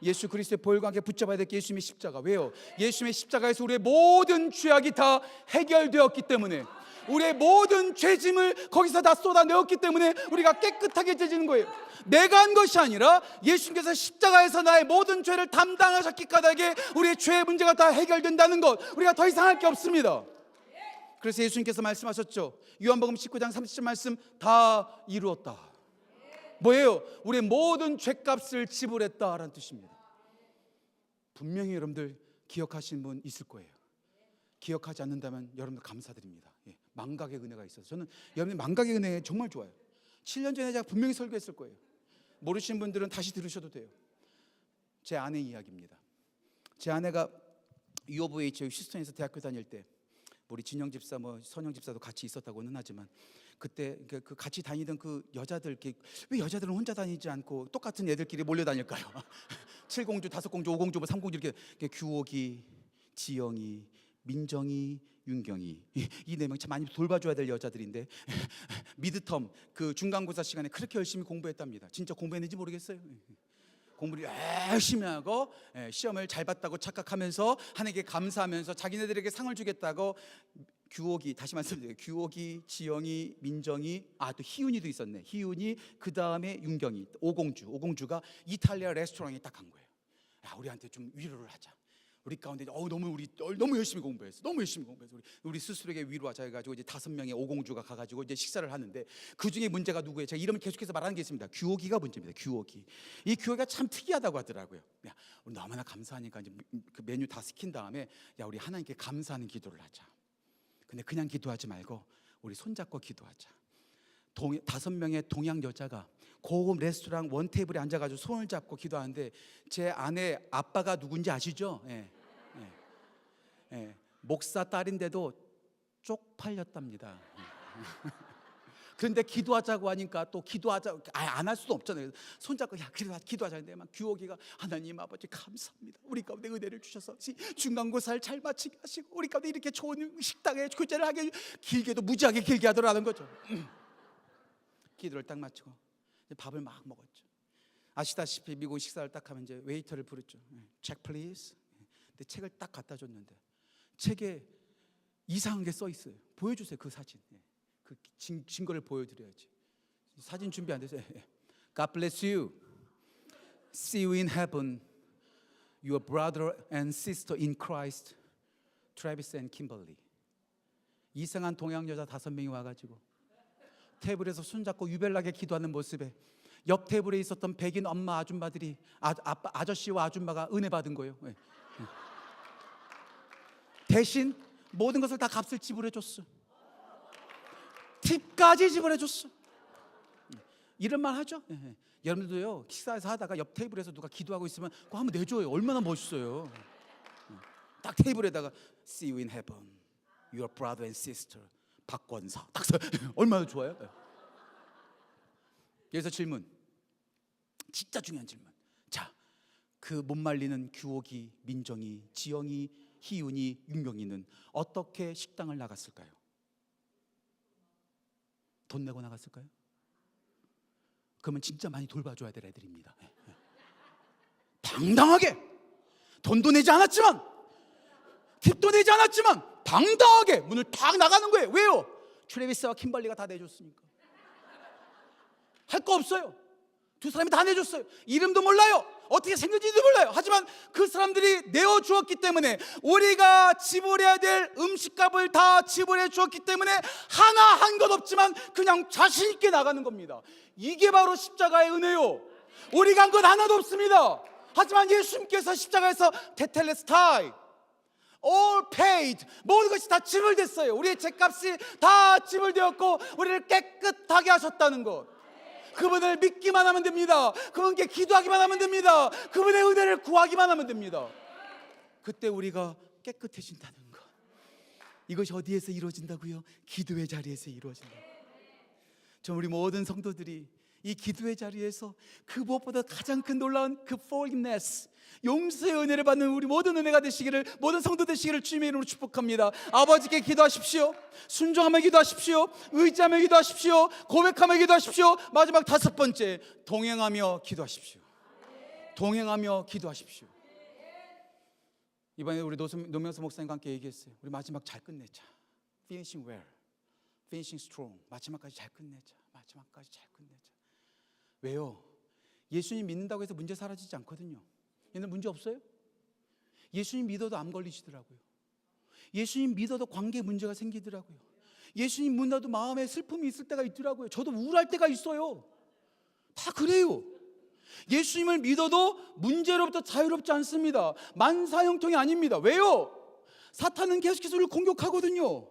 예수 그리스도의 보혈과 함께 붙잡아야 될 게 예수님의 십자가. 왜요? 예수님의 십자가에서 우리의 모든 죄악이 다 해결되었기 때문에, 우리의 모든 죄짐을 거기서 다 쏟아내었기 때문에 우리가 깨끗하게 찢어지는 거예요. 내가 한 것이 아니라 예수님께서 십자가에서 나의 모든 죄를 담당하셨기 까닭에 우리의 죄의 문제가 다 해결된다는 것, 우리가 더 이상 할 게 없습니다. 그래서 예수님께서 말씀하셨죠. 요한복음 19장 30절 말씀, 다 이루었다. 뭐예요? 우리의 모든 죄값을 지불했다라는 뜻입니다. 분명히 여러분들 기억하시는 분 있을 거예요. 기억하지 않는다면 여러분들 감사드립니다. 망각의 은혜가 있어서 저는 여러분들 망각의 은혜 정말 좋아요. 7년 전에 제가 분명히 설교했을 거예요. 모르시는 분들은 다시 들으셔도 돼요. 제 아내 이야기입니다. 제 아내가 UOVH 휴스턴에서 대학교 다닐 때, 우리 진영 집사, 선영 집사도 같이 있었다고는 하지만, 그때 그 같이 다니던 그 여자들, 왜 여자들은 혼자 다니지 않고 똑같은 애들끼리 몰려 다닐까요? 7공주, 5공주, 5공주, 3공주 이렇게, 규옥이, 지영이, 민정이, 윤경이, 이 네 명 참 많이 돌봐줘야 될 여자들인데 미드텀 그 중간고사 시간에 그렇게 열심히 공부했답니다. 진짜 공부했는지 모르겠어요. 공부를 열심히 하고 시험을 잘 봤다고 착각하면서 하나님께 감사하면서 자기네들에게 상을 주겠다고, 규옥이, 다시 말씀드려요, 규옥이, 지영이, 민정이, 또 희윤이도 있었네. 희윤이, 그 다음에 윤경이, 오공주가 이탈리아 레스토랑에 딱 간 거예요. 야, 우리한테 좀 위로를 하자. 우리 가운데 너무 열심히 공부했어. 우리 스스로에게 위로하자 해가지고 이제 5명의 오공주가 가가지고 이제 식사를 하는데, 그 중에 문제가 누구예요? 제가 이름을 계속해서 말하는 게 있습니다. 규옥이가 문제입니다. 규옥이. 이 규옥이가 참 특이하다고 하더라고요. 야, 우리 너무나 감사하니까 이제 그 메뉴 다 시킨 다음에, 야, 우리 하나님께 감사하는 기도를 하자. 근데 그냥 기도하지 말고 우리 손잡고 기도하자. 5명의 동양 여자가 고급 레스토랑 원 테이블에 앉아가지고 손을 잡고 기도하는데, 제 아내 아빠가 누군지 아시죠? 목사 딸인데도 쪽팔렸답니다. 그런데 기도하자고 하니까 또 안 할 수도 없잖아요. 손잡고 기도하자 했는데 막 규옥이가, 하나님 아버지 감사합니다. 우리 가운데 은혜를 주셔서 중간고사를 잘 마치게 하시고 우리 가운데 이렇게 좋은 식당에 교제를 하게, 길게도 무지하게 길게 하더라는 거죠. 기도를 딱 마치고 밥을 막 먹었죠. 아시다시피 미국 식사를 딱 하면 이제 웨이터를 부르죠. Check please. 근데 책을 딱 갖다 줬는데 책에 이상한 게 써 있어요. 보여주세요, 그 사진. 그 증거를 보여드려야지. 사진 준비 안 돼서. God bless you. See you in heaven. Your brother and sister in Christ, Travis and Kimberly. 이상한 동양 여자 5명이 와가지고 테이블에서 손잡고 유별나게 기도하는 모습에 옆 테이블에 있었던 백인 엄마 아줌마들이, 아저씨와 아줌마가 은혜 받은 거예요. 대신 모든 것을 다 값을 지불해 줬어. 팁까지 지불해 줬어. 이런 말 하죠. 여러분들도요, 식사에서 하다가 옆 테이블에서 누가 기도하고 있으면 그거 한번 내줘요. 얼마나 멋있어요. 딱 테이블에다가 See you in heaven, your brother and sister 박권사, 딱 써. 얼마나 좋아요. 그래서 질문, 진짜 중요한 질문. 자, 그 못 말리는 규옥이, 민정이, 지영이, 희윤이, 윤경이는 어떻게 식당을 나갔을까요? 돈 내고 나갔을까요? 그러면 진짜 많이 돌봐줘야 될 애들입니다. 당당하게, 돈도 내지 않았지만, 팁도 내지 않았지만 당당하게 문을 탁 나가는 거예요. 왜요? 트래비스와 킴벌리가 다 내줬으니까. 할 거 없어요. 두 사람이 다 내줬어요. 이름도 몰라요. 어떻게 생겼는지도 몰라요. 하지만 그 사람들이 내어주었기 때문에, 우리가 지불해야 될 음식값을 다 지불해 주었기 때문에 하나 한 것 없지만 그냥 자신 있게 나가는 겁니다. 이게 바로 십자가의 은혜요. 우리가 한 것 하나도 없습니다. 하지만 예수님께서 십자가에서 테텔레스타이, all paid, 모든 것이 다 지불됐어요. 우리의 죄값이 다 지불되었고 우리를 깨끗하게 하셨다는 것, 그분을 믿기만 하면 됩니다. 그분께 기도하기만 하면 됩니다. 그분의 은혜를 구하기만 하면 됩니다. 그때 우리가 깨끗해진다는 것, 이것이 어디에서 이루어진다고요? 기도의 자리에서 이루어진다. 저 우리 모든 성도들이 이 기도의 자리에서 그 무엇보다 가장 큰 놀라운 그 forgiveness, 용서의 은혜를 받는 우리 모든 은혜가 되시기를, 모든 성도 되시기를 주님의 이름으로 축복합니다. 아버지께 기도하십시오. 순종하며 기도하십시오. 의지하며 기도하십시오. 고백하며 기도하십시오. 마지막 5번째, 동행하며 기도하십시오. 동행하며 기도하십시오. 이번에 우리 노명서 목사님과 함께 얘기했어요. 우리 마지막 잘 끝내자. Finishing well, finishing strong. 마지막까지 잘 끝내자. 마지막까지 잘 끝내자. 왜요? 예수님 믿는다고 해서 문제 사라지지 않거든요. 얘는 문제 없어요? 예수님 믿어도 암 걸리시더라고요. 예수님 믿어도 관계 문제가 생기더라고요. 예수님 믿어도 마음에 슬픔이 있을 때가 있더라고요. 저도 우울할 때가 있어요. 다 그래요. 예수님을 믿어도 문제로부터 자유롭지 않습니다. 만사형통이 아닙니다. 왜요? 사탄은 계속해서 우리를 공격하거든요.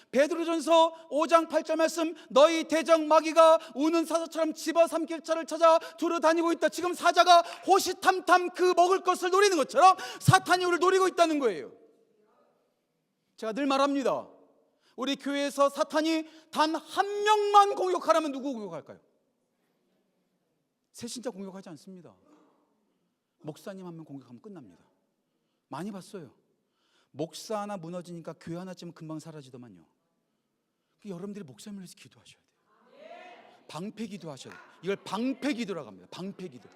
베드로전서 5장 8절 말씀, 너희 대적 마귀가 우는 사자처럼 집어삼킬 자를 찾아 두루다니고 있다. 지금 사자가 호시탐탐 그 먹을 것을 노리는 것처럼 사탄이 우리를 노리고 있다는 거예요. 제가 늘 말합니다. 우리 교회에서 사탄이 단 한 명만 공격하라면 누구 공격할까요? 새신자 공격하지 않습니다. 목사님 한 명 공격하면 끝납니다. 많이 봤어요. 목사 하나 무너지니까 교회 하나쯤은 금방 사라지더만요. 여러분들이 목사님을 위해서 기도하셔야 돼요. 방패 기도하셔야 돼요. 이걸 방패 기도라고 합니다. 방패 기도.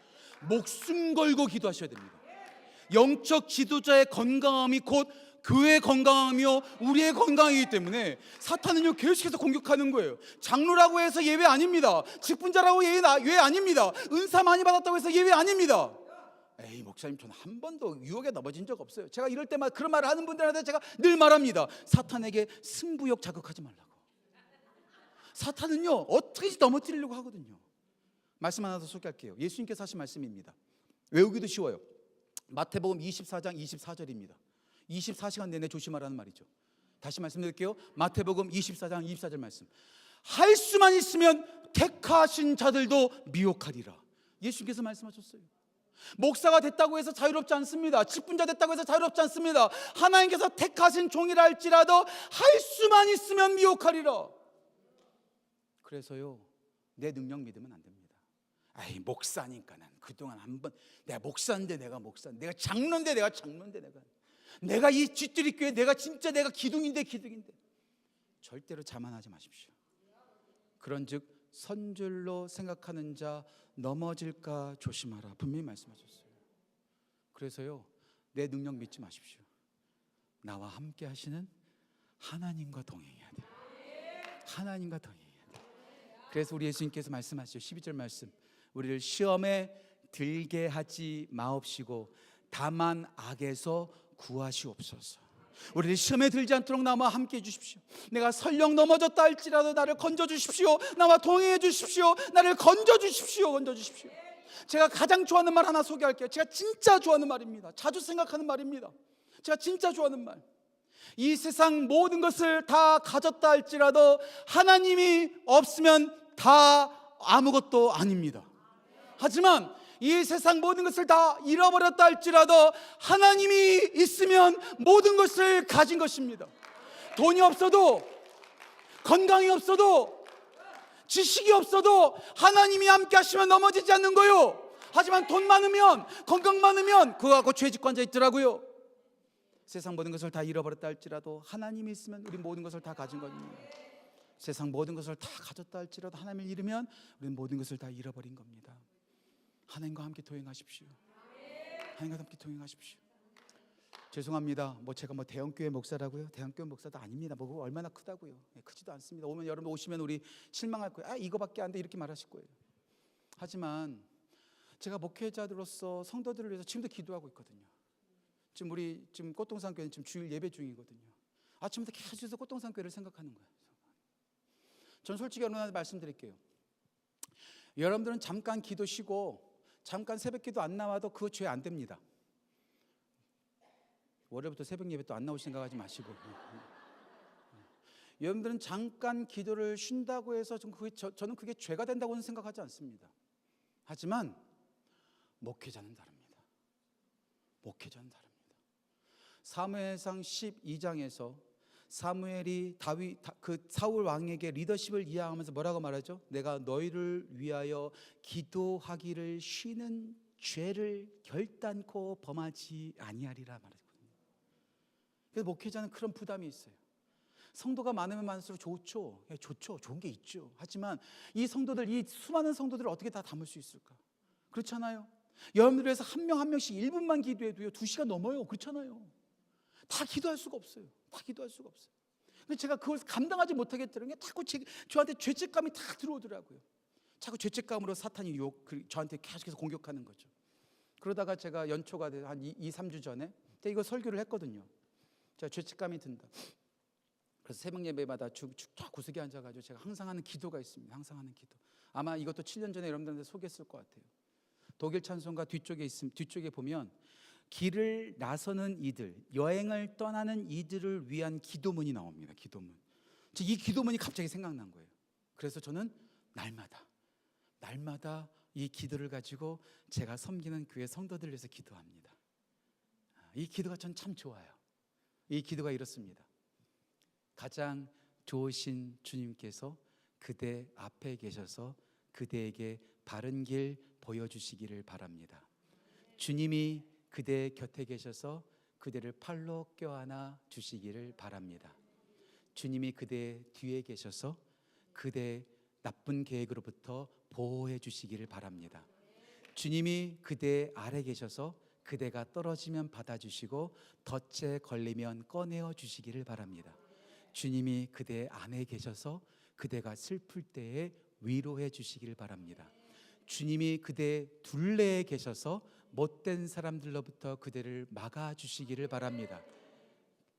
목숨 걸고 기도하셔야 됩니다. 영적 지도자의 건강함이 곧 교회의 건강함이요 우리의 건강이기 때문에 사탄은요 계속해서 공격하는 거예요. 장로라고 해서 예외 아닙니다. 직분자라고 예외 아닙니다. 은사 많이 받았다고 해서 예외 아닙니다. 에이, 목사님 저는 한 번도 유혹에 넘어진 적 없어요. 제가 이럴 때마다 그런 말을 하는 분들한테 제가 늘 말합니다. 사탄에게 승부욕 자극하지 말라고. 사탄은요 어떻게든지 넘어뜨리려고 하거든요. 말씀 하나 더 소개할게요. 예수님께서 하신 말씀입니다. 외우기도 쉬워요. 마태복음 24장 24절입니다. 24시간 내내 조심하라는 말이죠. 다시 말씀드릴게요. 마태복음 24장 24절 말씀. 할 수만 있으면 택하신 자들도 미혹하리라. 예수님께서 말씀하셨어요. 목사가 됐다고 해서 자유롭지 않습니다. 직분자 됐다고 해서 자유롭지 않습니다. 하나님께서 택하신 종이라 할지라도 할 수만 있으면 미혹하리라. 그래서요 내 능력 믿으면 안 됩니다. 아이, 목사니까 난 그동안 한번 내가 목사인데 내가 목사인데, 내가 장로인데 내가 장로인데, 내가 이 쥐뚜리 교회 내가 진짜 내가 기둥인데 절대로 자만하지 마십시오. 그런즉 선줄로 생각하는 자 넘어질까 조심하라. 분명히 말씀하셨어요. 그래서요 내 능력 믿지 마십시오. 나와 함께 하시는 하나님과 동행해야 돼요. 하나님과 동행해야 돼요. 그래서 우리 예수님께서 말씀하시죠. 12절 말씀, 우리를 시험에 들게 하지 마옵시고 다만 악에서 구하시옵소서. 우리를 시험에 들지 않도록 나와 함께 해주십시오. 내가 설령 넘어졌다 할지라도 나를 건져주십시오. 나와 동행해 주십시오. 나를 건져주십시오. 제가 가장 좋아하는 말 하나 소개할게요. 제가 진짜 좋아하는 말입니다. 자주 생각하는 말입니다. 제가 진짜 좋아하는 말, 이 세상 모든 것을 다 가졌다 할지라도 하나님이 없으면 다 아무것도 아닙니다. 하지만 이 세상 모든 것을 다 잃어버렸다 할지라도 하나님이 있으면 모든 것을 가진 것입니다. 돈이 없어도, 건강이 없어도, 지식이 없어도 하나님이 함께 하시면 넘어지지 않는 거요. 하지만 돈 많으면, 건강 많으면 그거 갖고 죄짓고 앉아 있더라고요. 세상 모든 것을 다 잃어버렸다 할지라도 하나님이 있으면 우리 모든 것을 다 가진 겁니다. 세상 모든 것을 다 가졌다 할지라도 하나님을 잃으면 우리는 모든 것을 다 잃어버린 겁니다. 하나님과 함께 동행하십시오. 하나님과 함께 동행하십시오. 죄송합니다. 제가 대형교회 목사라고요? 대형교회 목사도 아닙니다. 얼마나 크다고요? 크지도 않습니다. 여러분 오시면 우리 실망할 거예요. 이거밖에 안 돼 이렇게 말하실 거예요. 하지만 제가 목회자들로서 성도들을 위해서 지금도 기도하고 있거든요. 지금 꽃동산 교회는 지금 주일 예배 중이거든요. 아침부터 계속 꽃동산 교회를 생각하는 거예요. 전 솔직히 여러분한테 말씀드릴게요. 여러분들은 잠깐 기도 쉬고 잠깐 새벽 기도 안 나와도 그거 죄 안 됩니다. 월요일부터 새벽 예배 또 안 나올 생각하지 마시고. 여러분들은 잠깐 기도를 쉰다고 해서 저는 그게 죄가 된다고는 생각하지 않습니다. 하지만 목회자는 다릅니다. 목회자는 다릅니다. 사무엘상 12장에서 사무엘이 사울 왕에게 리더십을 이야기하면서 뭐라고 말하죠? 내가 너희를 위하여 기도하기를 쉬는 죄를 결단코 범하지 아니하리라 말했거든요. 그래서 목회자는 그런 부담이 있어요. 성도가 많으면 많을수록 좋죠. 좋은 게 있죠. 하지만 이 수많은 성도들을 어떻게 다 담을 수 있을까? 그렇잖아요. 여러분들 위해서 한 명 한 명씩 1분만 기도해도요 2시간 넘어요. 그렇잖아요. 다 기도할 수가 없어요. 근데 제가 그걸 감당하지 못하겠더라고요. 자꾸 저한테 죄책감이 다 들어오더라고요. 자꾸 죄책감으로 사탄이 저한테 계속해서 공격하는 거죠. 그러다가 제가 연초가 돼서 한 2-3주 전에 제가 이거 설교를 했거든요. 제가 죄책감이 든다. 그래서 새벽 예배마다 구석에 앉아가지고 제가 항상 하는 기도가 있습니다. 항상 하는 기도. 아마 이것도 7년 전에 여러분들한테 소개했을 것 같아요. 독일 찬송가 뒤쪽에 보면 길을 나서는 이들, 여행을 떠나는 이들을 위한 기도문이 나옵니다. 기도문. 이 기도문이 갑자기 생각난 거예요. 그래서 저는 날마다 이 기도를 가지고 제가 섬기는 교회 성도들을 위해서 기도합니다. 이 기도가 전 참 좋아요. 이 기도가 이렇습니다. 가장 좋으신 주님께서 그대 앞에 계셔서 그대에게 바른 길 보여주시기를 바랍니다. 주님이 그대 곁에 계셔서 그대를 팔로 껴안아 주시기를 바랍니다. 주님이 그대 뒤에 계셔서 그대 나쁜 계획으로부터 보호해 주시기를 바랍니다. 주님이 그대 아래 계셔서 그대가 떨어지면 받아주시고 덫에 걸리면 꺼내어 주시기를 바랍니다. 주님이 그대 안에 계셔서 그대가 슬플 때에 위로해 주시기를 바랍니다. 주님이 그대 둘레에 계셔서 못된 사람들로부터 그대를 막아주시기를 바랍니다.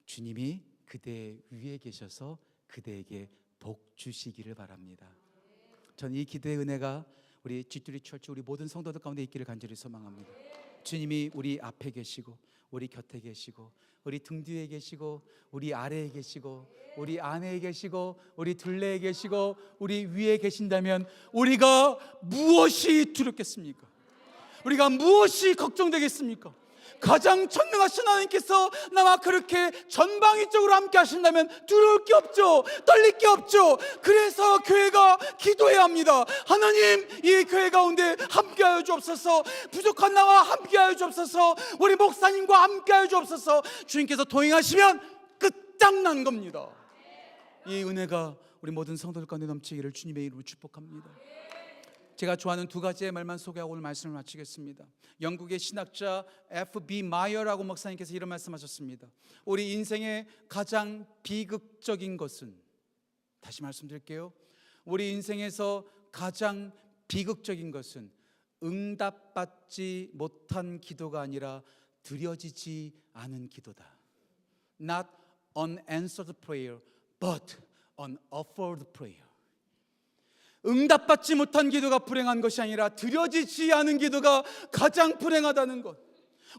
주님이 그대 위에 계셔서 그대에게 복 주시기를 바랍니다. 저는 이 기도의 은혜가 우리 쥐뚜리 철치 우리 모든 성도들 가운데 있기를 간절히 소망합니다. 주님이 우리 앞에 계시고 우리 곁에 계시고 우리 등 뒤에 계시고 우리 아래에 계시고 우리 안에 계시고 우리 둘레에 계시고 우리 위에 계신다면 우리가 무엇이 두렵겠습니까? 우리가 무엇이 걱정되겠습니까? 가장 전능하신 하나님께서 나와 그렇게 전방위적으로 함께 하신다면 두려울 게 없죠. 떨릴 게 없죠. 그래서 교회가 기도해야 합니다. 하나님, 이 교회 가운데 함께하여 주옵소서. 부족한 나와 함께하여 주옵소서. 우리 목사님과 함께하여 주옵소서. 주님께서 동행하시면 끝장난 겁니다. 이 은혜가 우리 모든 성도들 가운데 넘치기를 주님의 이름으로 축복합니다. 제가 좋아하는 두 가지의 말만 소개하고 오늘 말씀을 마치겠습니다. 영국의 신학자 F.B. 마이어라고 목사님께서 이런 말씀하셨습니다. 우리 인생의 가장 비극적인 것은, 다시 말씀드릴게요, 우리 인생에서 가장 비극적인 것은 응답받지 못한 기도가 아니라 드려지지 않은 기도다. Not unanswered prayer, but unoffered prayer. 응답받지 못한 기도가 불행한 것이 아니라 드려지지 않은 기도가 가장 불행하다는 것.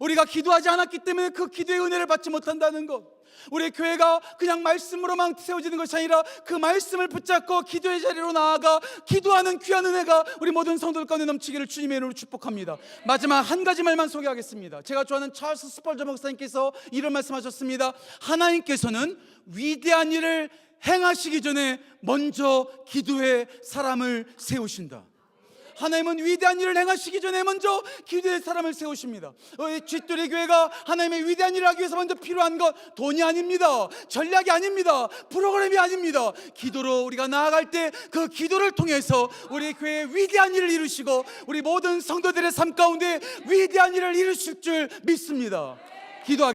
우리가 기도하지 않았기 때문에 그 기도의 은혜를 받지 못한다는 것. 우리 교회가 그냥 말씀으로만 세워지는 것이 아니라 그 말씀을 붙잡고 기도의 자리로 나아가 기도하는 귀한 은혜가 우리 모든 성도들 가운데 넘치기를 주님의 이름으로 축복합니다. 마지막 한 가지 말만 소개하겠습니다. 제가 좋아하는 찰스 스펄전 목사님께서 이런 말씀하셨습니다. 하나님께서는 위대한 일을 행하시기 전에 먼저 기도의 사람을 세우신다. 하나님은 위대한 일을 행하시기 전에 먼저 기도의 사람을 세우십니다. 쥐뚜리 교회가 하나님의 위대한 일을 하기 위해서 먼저 필요한 것 돈이 아닙니다. 전략이 아닙니다. 프로그램이 아닙니다. 기도로 우리가 나아갈 때 그 기도를 통해서 우리 교회의 위대한 일을 이루시고 우리 모든 성도들의 삶 가운데 위대한 일을 이루실 줄 믿습니다. 기도하겠습니다.